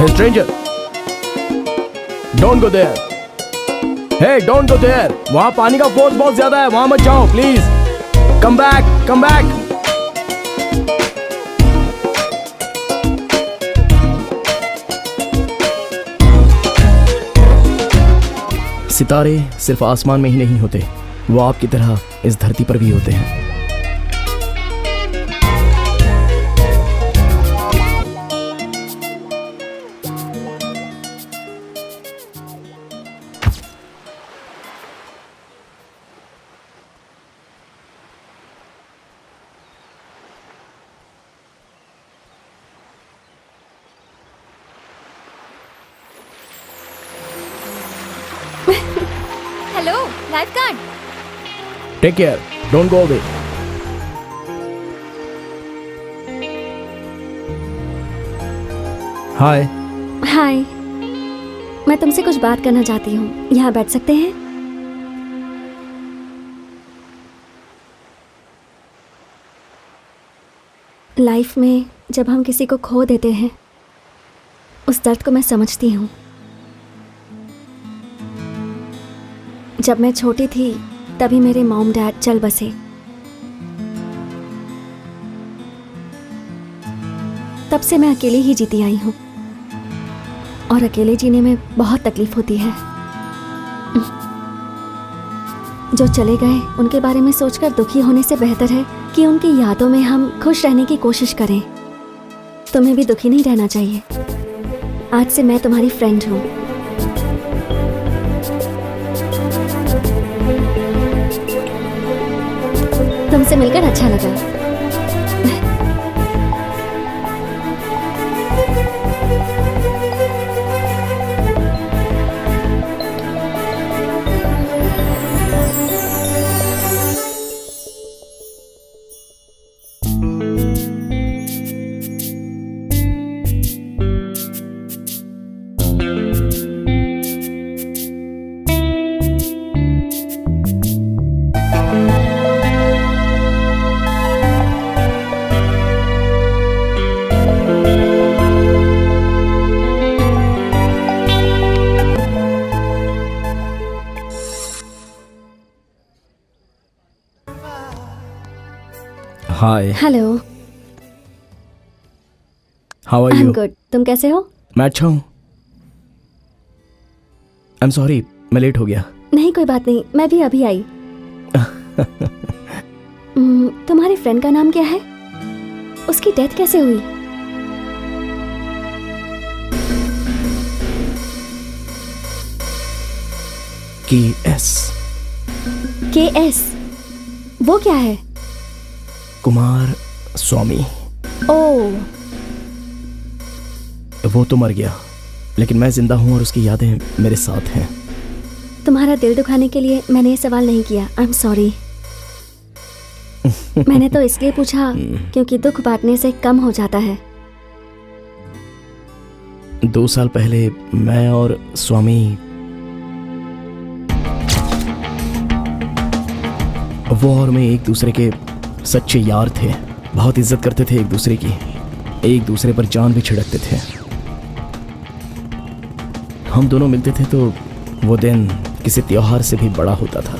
Hey stranger, don't go there. Hey, don't go there. वहाँ पानी का फोर्स बहुत ज्यादा है, वहाँ मत जाओ please. Come back, come back. सितारे सिर्फ आसमान में ही नहीं होते, वो आपकी तरह इस धरती पर भी होते हैं। Hello life guard. Take care. Don't go away. Hi. हाय, मैं तुमसे कुछ बात करना चाहती हूँ। यहाँ बैठ सकते हैं? लाइफ में जब हम किसी को खो देते हैं, उस दर्द को मैं समझती हूँ। जब मैं छोटी थी तभी मेरे मॉम डैड चल बसे। तब से मैं अकेले ही जीती आई हूँ और अकेले जीने में बहुत तकलीफ होती है। जो चले गए उनके बारे में सोचकर दुखी होने से बेहतर है कि उनकी यादों में हम खुश रहने की कोशिश करें। तुम्हें भी दुखी नहीं रहना चाहिए। आज से मैं तुम्हारी फ्रेंड हूँ। तुमसे मिलकर अच्छा लगा। Hi, hello, how are I am you? Good. तुम कैसे हो? मैं अच्छा हूँ। आई एम सॉरी, मैं लेट हो गया। नहीं कोई बात नहीं, मैं भी अभी आई। तुम्हारे फ्रेंड का नाम क्या है? उसकी डेथ कैसे हुई? KS? वो क्या है? कुमार स्वामी। ओह, वो तो मर गया, लेकिन मैं जिंदा हूँ और उसकी यादें मेरे साथ हैं। तुम्हारा दिल दुखाने के लिए मैंने ये सवाल नहीं किया। आई एम सॉरी। मैंने तो इसलिए पूछा क्योंकि दुख बांटने से कम हो जाता है। 2 साल पहले मैं और स्वामी वो और मैं एक दूसरे के सच्चे यार थे। बहुत इज्जत करते थे एक दूसरे की, एक दूसरे पर जान भी छिड़कते थे। हम दोनों मिलते थे तो वो दिन किसी त्योहार से भी बड़ा होता था।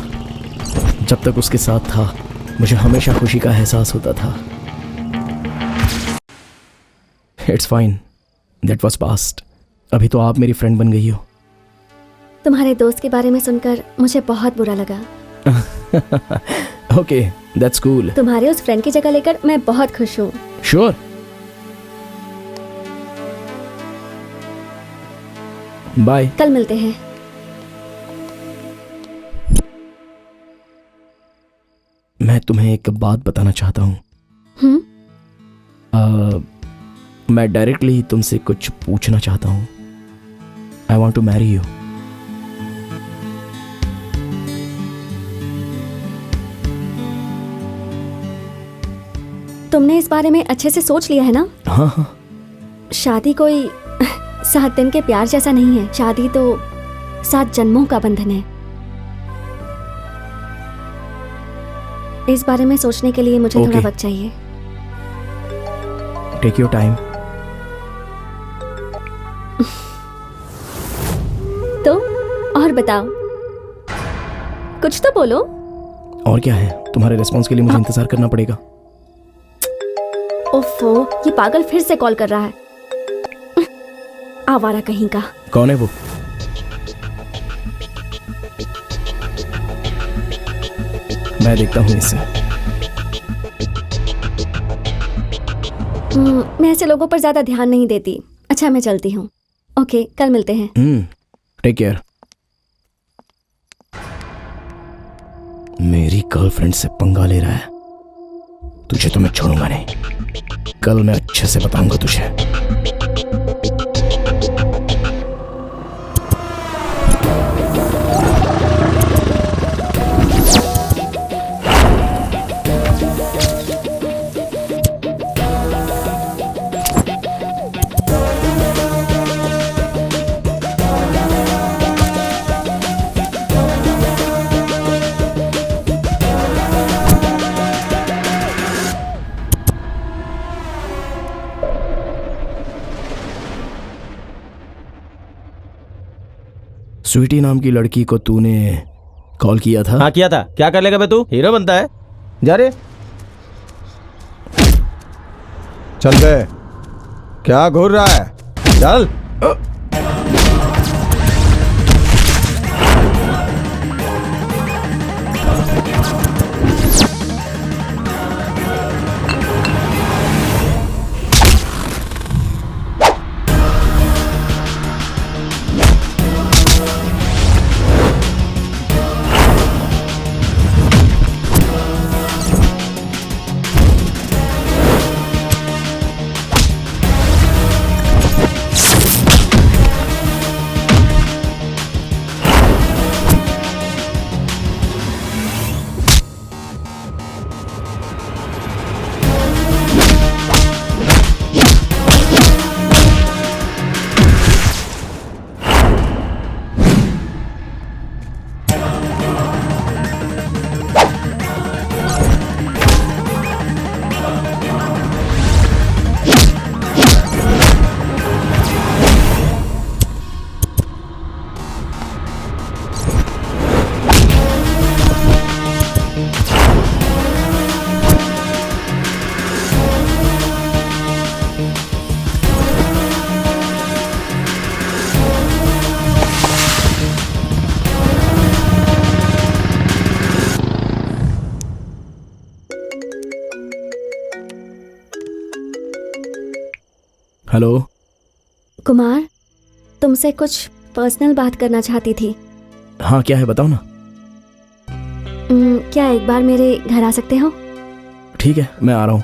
जब तक उसके साथ था मुझे हमेशा खुशी का एहसास होता था। It's fine, that was past. अभी तो आप मेरी फ्रेंड बन गई हो। तुम्हारे दोस्त के बारे में सुनकर मुझे बहुत बुरा लगा। Okay, that's cool. तुम्हारे उस फ्रेंड की जगह लेकर मैं बहुत खुश हूँ। श्योर। बाय। कल मिलते हैं। मैं तुम्हें एक बात बताना चाहता हूँ। मैं डायरेक्टली तुमसे कुछ पूछना चाहता हूँ। I want to marry you. तुमने इस बारे में अच्छे से सोच लिया है ना? हाँ हाँ। शादी कोई 7 दिन के प्यार जैसा नहीं है। शादी तो 7 जन्मों का बंधन है। इस बारे में सोचने के लिए मुझे थोड़ा Okay. वक्त चाहिए। Take your time. तो और बताओ, कुछ तो बोलो। और क्या है, तुम्हारे रिस्पॉन्स के लिए मुझे इंतजार करना पड़ेगा। ओफो, ये पागल फिर से कॉल कर रहा है। आवारा कहीं का। कौन है वो? मैं देखता हूँ इसे। मैं ऐसे लोगों पर ज्यादा ध्यान नहीं देती। अच्छा, मैं चलती हूँ। ओके, कल मिलते हैं। Take care. मेरी गर्लफ्रेंड से पंगा ले रहा है। तुझे तो मैं छोड़ूंगा नहीं। कल मैं अच्छे से बताऊंगा तुझे। स्वीटी नाम की लड़की को तूने कॉल किया था? हाँ किया था। क्या कर लेगा बे तू? हीरो बनता है। जा रे। चल गए। क्या घूर रहा है? चल। हेलो। कुमार, तुमसे कुछ पर्सनल बात करना चाहती थी। हाँ, क्या है बताओ ना। क्या एक बार मेरे घर आ सकते हो? ठीक है, मैं आ रहा हूँ।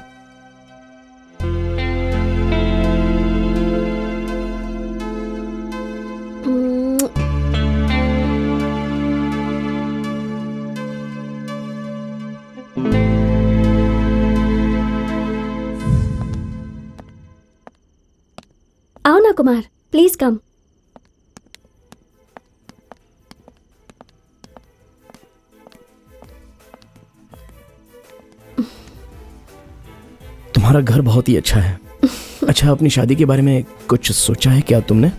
आओ ना कुमार, प्लीज कम। तुम्हारा घर बहुत ही अच्छा है। अच्छा, अपनी शादी के बारे में कुछ सोचा है क्या तुमने?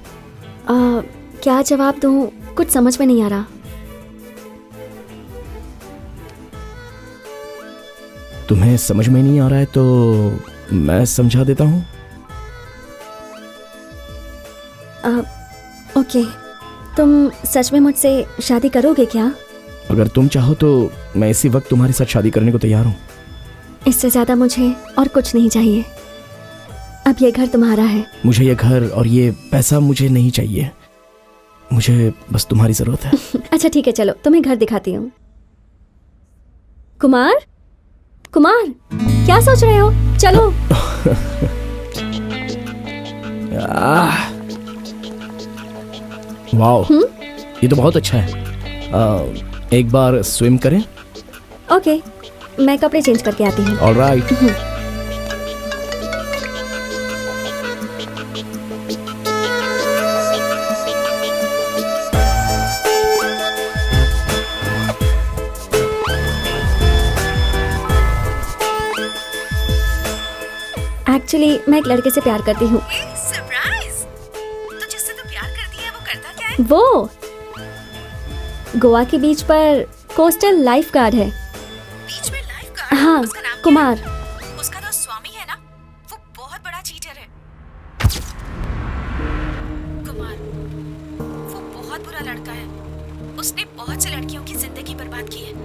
क्या जवाब दूं, कुछ समझ में नहीं आ रहा। तुम्हें समझ में नहीं आ रहा है तो मैं समझा देता हूँ। ओके, तुम सच में मुझसे शादी करोगे क्या? अगर तुम चाहो तो मैं इसी वक्त तुम्हारे साथ शादी करने को तैयार हूँ। इससे ज्यादा मुझे और कुछ नहीं चाहिए। अब ये घर तुम्हारा है। मुझे ये घर और ये पैसा मुझे नहीं चाहिए, मुझे बस तुम्हारी जरूरत है। अच्छा ठीक है, चलो तुम्हें घर दिखाती हूँ। कुमार, कुमार, क्या सोच रहे हो? चलो। वाओ, ये तो बहुत अच्छा है। एक बार स्विम करें? ओके, मैं कपड़े चेंज करके आती हूँ। ऑलराइट। एक्चुअली मैं एक लड़के से प्यार करती हूँ। सरप्राइज! तो जिससे तू प्यार करती है वो करता क्या है? वो गोवा के बीच पर कोस्टल लाइफ गार्ड है। बीच में लाइफ गार्ड? हाँ, उसका नाम क्या कुमार। है? उसका तो स्वामी है ना, वो बहुत बड़ा चीटर है। कुमार, वो बहुत बुरा लड़का है। उसने बहुत सी लड़कियों की जिंदगी बर्बाद की है।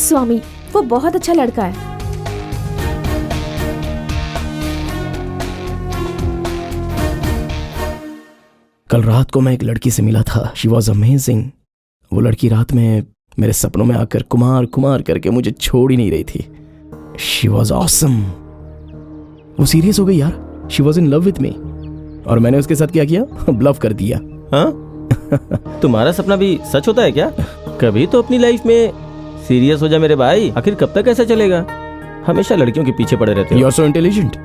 स्वामी, वो बहुत अच्छा लड़का है। कल रात को मैं एक लड़की से मिला था। She was amazing. वो लड़की रात में मेरे सपनों में आकर कुमार कुमार करके मुझे छोड़ ही नहीं रही थी। She was awesome. वो सीरियस हो गई यार। She was in love with me. और मैंने उसके साथ क्या किया? ब्लफ कर दिया। हाँ? तुम्हारा सपना भी सच होता है क्या? कभी तो अपनी लाइफ में सीरियस हो जा मेरे भाई, आखिर कब तक ऐसा चलेगा? हमेशा लड़कियों के पीछे पड़े रहते यू हो। Are so intelligent.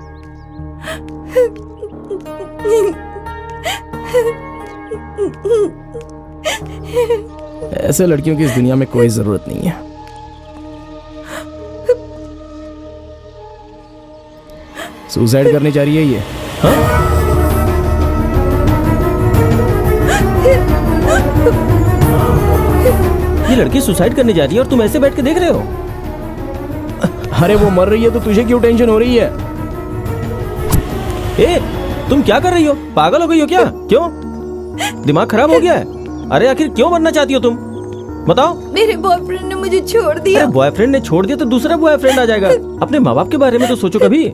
ऐसे लड़कियों की इस दुनिया में कोई जरूरत नहीं है। सुसाइड करनी चाह रही है ये। ये लड़की सुसाइड करने जा रही है और तुम ऐसे बैठ के देख रहे हो? अरे वो मर रही है तो तुझे क्यों टेंशन हो रही है? ए, तुम क्या कर रही हो? पागल हो गई हो क्या? क्यों? दिमाग खराब हो गया है? अरे आखिर क्यों मरना चाहती हो तुम? बताओ। मेरे बॉयफ्रेंड ने मुझे छोड़ दिया। अरे बॉयफ्रेंड ने छोड़ दिया तो दूसरा बॉयफ्रेंड आ जाएगा। अपने माँ बाप के बारे में तो सोचो कभी।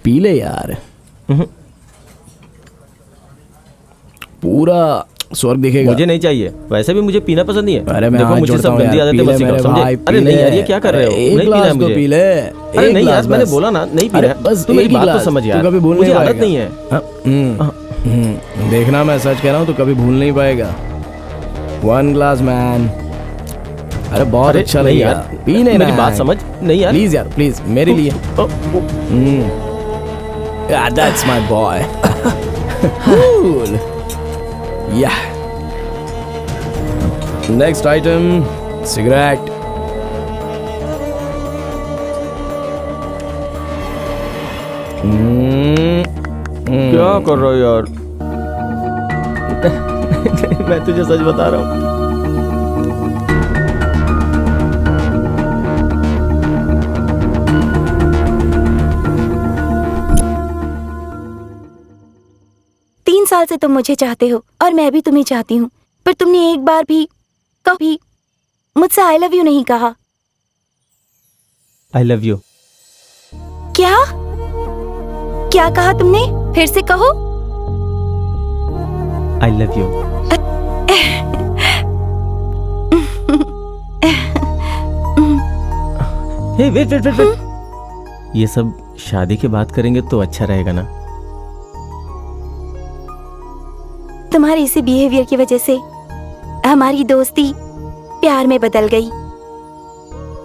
पी ले यार, पूरा स्वर्ग दिखेगा। मुझे नहीं चाहिए, वैसे भी मुझे पीना पसंद नहीं है। अरे मैं देखो हाथ मुझे जोड़ता सब हूँ गंदी यार, आदतें पी ले मत सिखाओ, मेरे समझे? भाई, अरे पी नहीं ले। यार, ये क्या कर रहे हो? एक नहीं पीना है ग्लास तो मुझे। पी ले। अरे एक नहीं यार, ग्लास मैंने बस। बोला ना नहीं पीना अरे है। बस तू मेरी एक ही बात तो ग्लास, समझ तू यार, कभी भूल मुझे नहीं आदत पाएगा। नहीं है। देखना मैं सच कह रहा हूँ तो कभी भूल नहीं पाएगा। 1 ग्लास मैन। अरे बहुत अरे अच्छा नहीं लगेगा। यार, पीने मेरी बात समझ। नहीं यार प्लीज यार, प्लीज मेरे लिए। That's my boy. Cool. Yeah. Next item, cigarette. क्या कर रहा हो यार? मैं तुझे सच बता रहा हूँ। साल से तुम मुझे चाहते हो और मैं भी तुम्हें चाहती हूँ, पर तुमने एक बार भी कभी मुझसे आई लव यू नहीं कहा। I love you. क्या क्या कहा तुमने? फिर से कहो। I love you. Hey wait wait wait wait, ये सब शादी के बाद करेंगे तो अच्छा रहेगा ना? तुम्हारे इसी बिहेवियर की वजह से हमारी दोस्ती प्यार में बदल गई।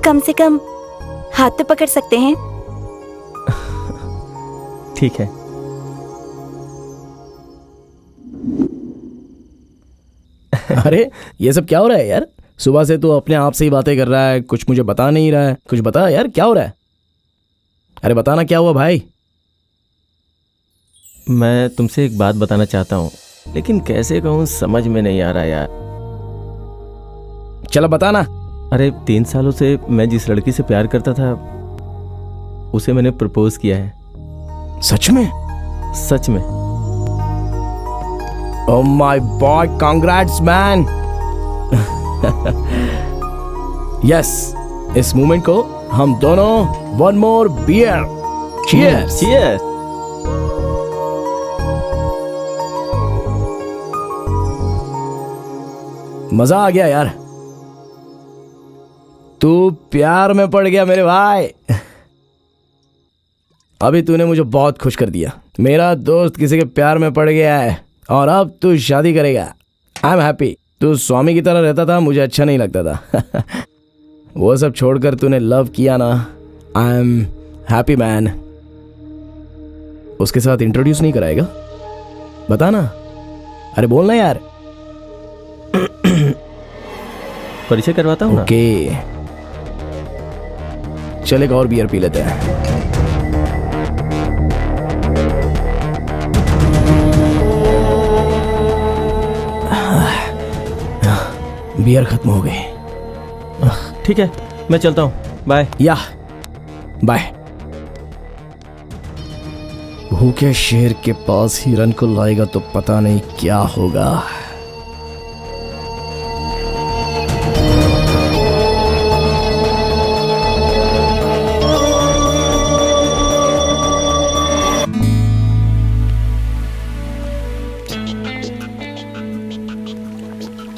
कम से कम हाथ तो पकड़ सकते हैं। ठीक है। अरे ये सब क्या हो रहा है यार? सुबह से तू अपने आप से ही बातें कर रहा है, कुछ मुझे बता नहीं रहा है। कुछ बता यार, क्या हो रहा है? अरे बताना क्या हुआ भाई? मैं तुमसे एक बात बताना चाहता हूँ, लेकिन कैसे कहूँ समझ में नहीं आ रहा यार। चलो बताना। अरे 3 सालों से मैं जिस लड़की से प्यार करता था उसे मैंने प्रपोज किया है। सच में? सच में। Oh my boy, congrats man. Yes, इस मोमेंट को हम दोनों one more beer. Cheers. Cheers. मजा आ गया यार। तू प्यार में पड़ गया मेरे भाई। अभी तूने मुझे बहुत खुश कर दिया। मेरा दोस्त किसी के प्यार में पड़ गया है और अब तू शादी करेगा। I am happy. तू स्वामी की तरह रहता था, मुझे अच्छा नहीं लगता था। वो सब छोड़कर तूने लव किया ना। I am happy man. उसके साथ इंट्रोड्यूस नहीं कराएगा? बताना। अरे बोलना यार। परिचय करवाता हूँ ना। ओके, चल एक और बियर पी लेते हैं। बियर खत्म हो गई। ठीक है, मैं चलता हूँ। बाय। या बाय। भूखे शेर के पास हिरन को लाएगा तो पता नहीं क्या होगा।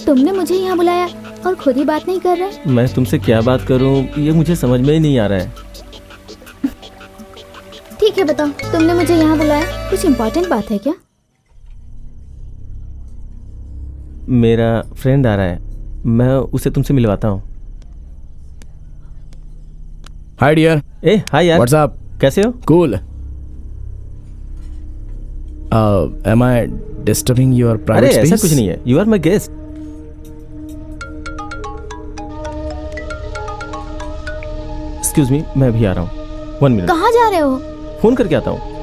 तुमने मुझे यहाँ बुलाया और खुद ही बात नहीं कर रहे। मैं तुमसे क्या बात करूँ ये मुझे समझ में ही नहीं आ रहा है। ठीक है बताओ, तुमने मुझे यहाँ बुलाया, कुछ इम्पोर्टेंट बात है क्या? मेरा फ्रेंड आ रहा है, मैं उसे तुमसे मिलवाता हूँ। Hi dear. ए हाय यार, व्हाट्स अप? कैसे हो? Cool. Am I disturbing your अरे प्राइवेट ऐसा स्पेस? कुछ नहीं है, you are my guest. Excuse me, मैं अभी आ रहा हूँ, 1 मिनट। कहाँ जा रहे हो? फोन करके आता हूँ।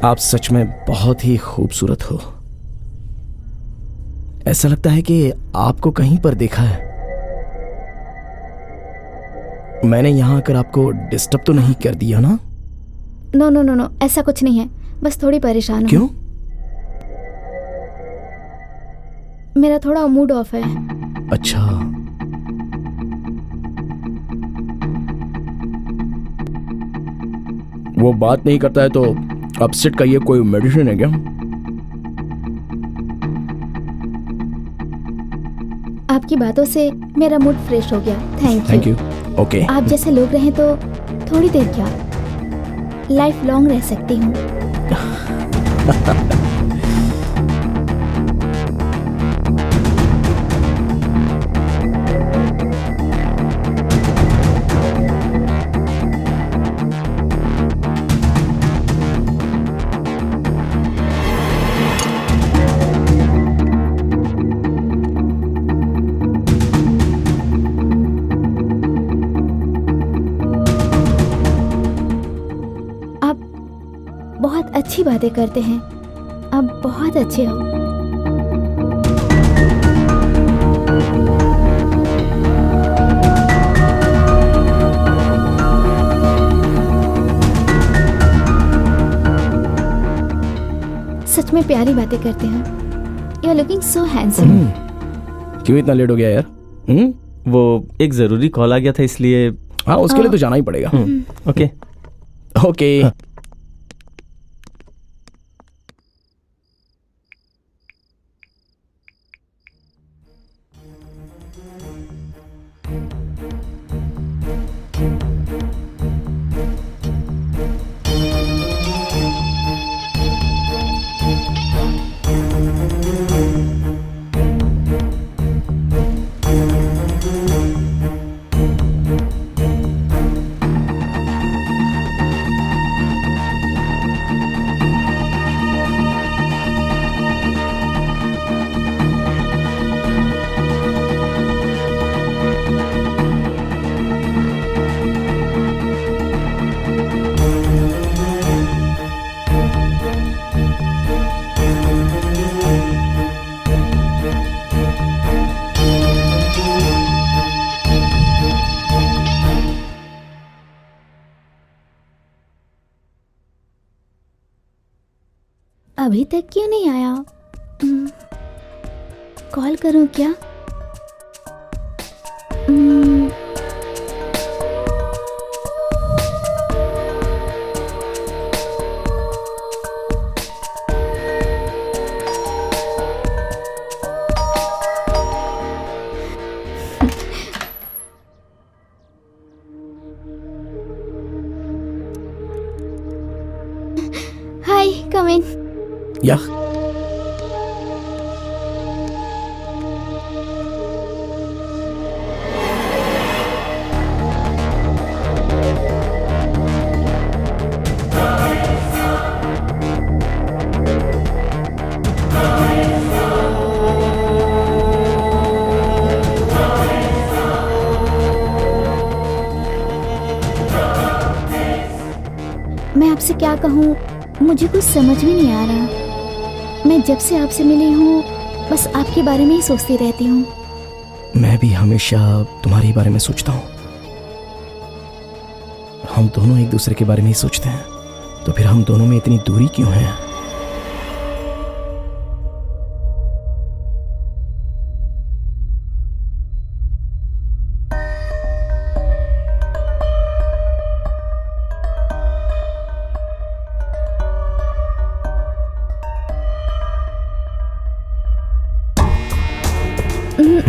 आप सच में बहुत ही खूबसूरत हो। ऐसा लगता है कि आपको कहीं पर देखा है। मैंने यहां आकर आपको डिस्टर्ब तो नहीं कर दिया ना? नो नो नो नो, ऐसा कुछ नहीं है, बस थोड़ी परेशान हूँ। क्यों? मेरा थोड़ा मूड ऑफ है। अच्छा, वो बात नहीं करता है तो अपसेट का ये कोई मेडिसिन है क्या? आपकी बातों से मेरा मूड फ्रेश हो गया। Thank you. ओके। आप जैसे लोग रहें तो थोड़ी देर क्या, लाइफ लॉन्ग रह सकती हूँ। बहुत अच्छी बातें करते हैं, आप बहुत अच्छे हो। सच में प्यारी बातें करते हैं। You are looking so handsome. क्यों इतना लेट हो गया यार? वो एक जरूरी कॉल आ गया था इसलिए। हाँ, उसके लिए तो जाना ही पड़ेगा। Okay okay. अभी तक क्यों नहीं आया? कॉल करूं क्या? हाय, कम इन। या मैं आपसे क्या कहूँ, मुझे कुछ समझ में नहीं आ रहा। मैं जब से आपसे मिली हूँ बस आपके बारे में ही सोचती रहती हूँ। मैं भी हमेशा तुम्हारे बारे में सोचता हूँ। हम दोनों एक दूसरे के बारे में ही सोचते हैं, तो फिर हम दोनों में इतनी दूरी क्यों है?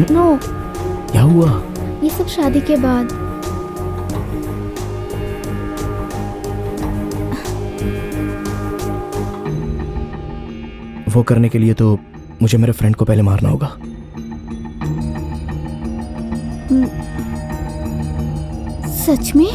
नो, क्या हुआ? ये सब शादी के बाद। वो करने के लिए तो मुझे मेरे फ्रेंड को पहले मारना होगा। सच में?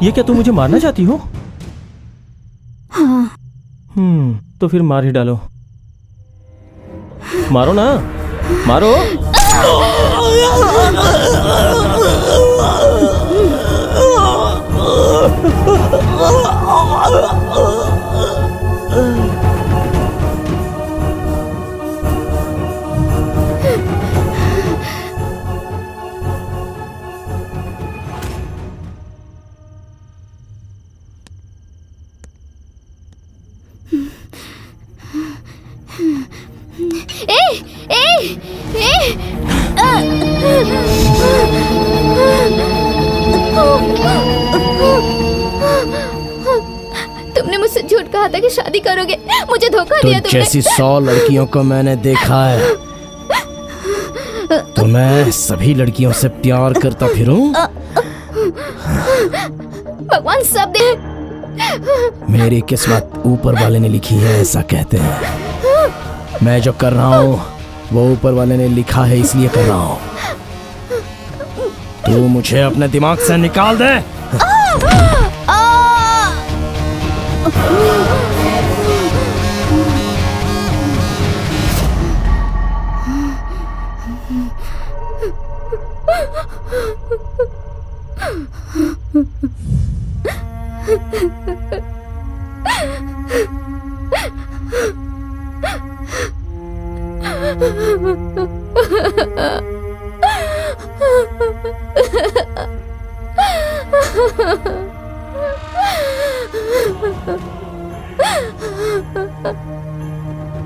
ये क्या तुम मुझे मारना चाहती हो? हाँ। तो फिर मार ही डालो। मारो ना, मारो। तुमने मुझसे झूठ कहा था कि शादी करोगे, मुझे धोखा तो दिया तुमने। जैसी 100 लड़कियों को मैंने देखा है, तो मैं सभी लड़कियों से प्यार करता फिरूं? भगवान सब दे। मेरी किस्मत ऊपर वाले ने लिखी है, ऐसा कहते हैं। मैं जो कर रहा हूँ वो ऊपर वाले ने लिखा है, इसलिए कर रहा हूँ। तू मुझे अपने दिमाग से निकाल दे।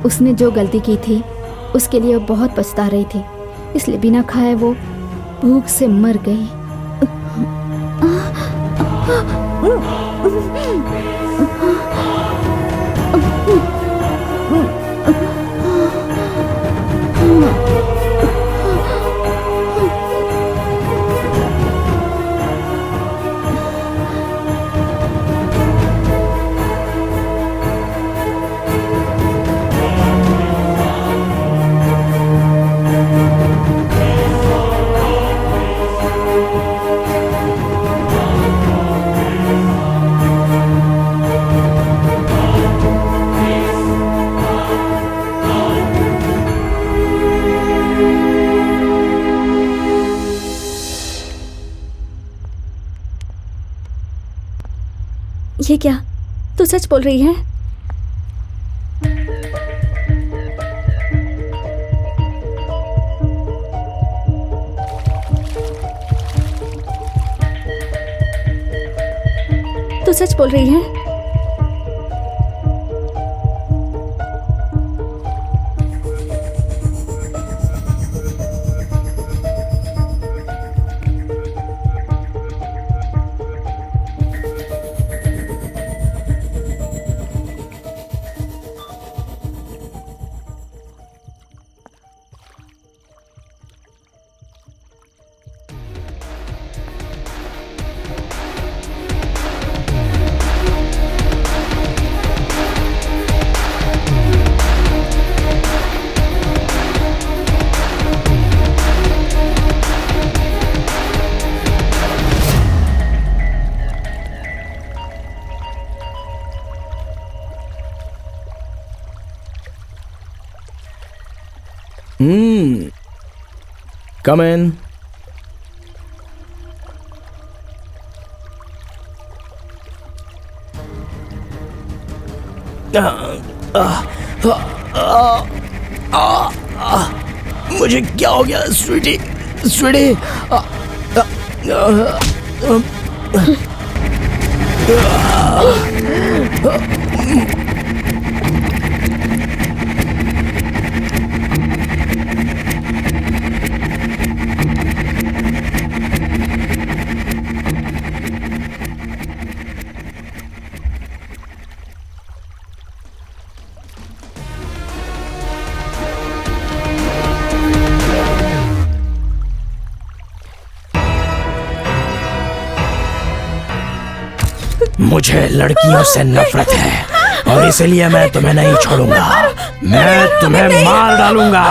उसने जो गलती की थी उसके लिए वो बहुत पछता रही थी, इसलिए बिना खाए वो भूख से मर गई। ये क्या? तू सच बोल रही है? तू सच बोल रही है? Come in. मुझे क्या हो गया स्वीटी? स्वीटी मुझे लड़कियों से नफरत है और इसलिए मैं तुम्हें नहीं छोड़ूंगा। मैं तुम्हें मार डालूंगा।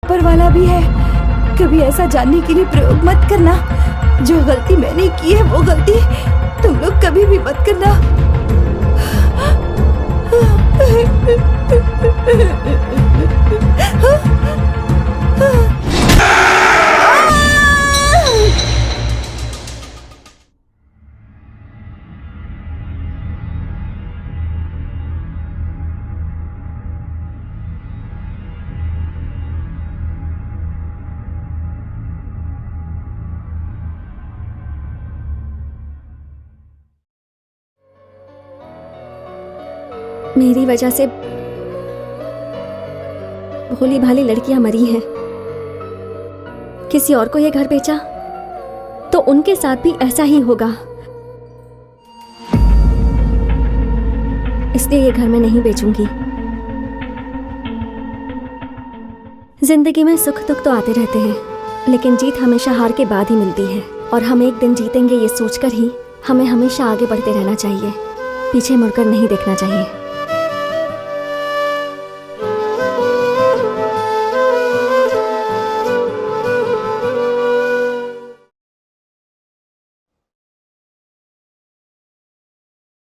ऊपर वाला भी है। कभी ऐसा जानने के लिए प्रयोग मत करना। जो गलती मैंने की है वो गलती तुम लोग कभी भी मत करना। मेरी वजह से भोली भाली लड़कियां मरी हैं। किसी और को ये घर बेचा तो उनके साथ भी ऐसा ही होगा। इसलिए ये घर मैं नहीं बेचूंगी। जिंदगी में सुख दुख तो आते रहते हैं, लेकिन जीत हमेशा हार के बाद ही मिलती है। और हम एक दिन जीतेंगे ये सोचकर ही हमें हमेशा आगे बढ़ते रहना चाहिए, पीछे मुड़कर नहीं देखना चाहिए।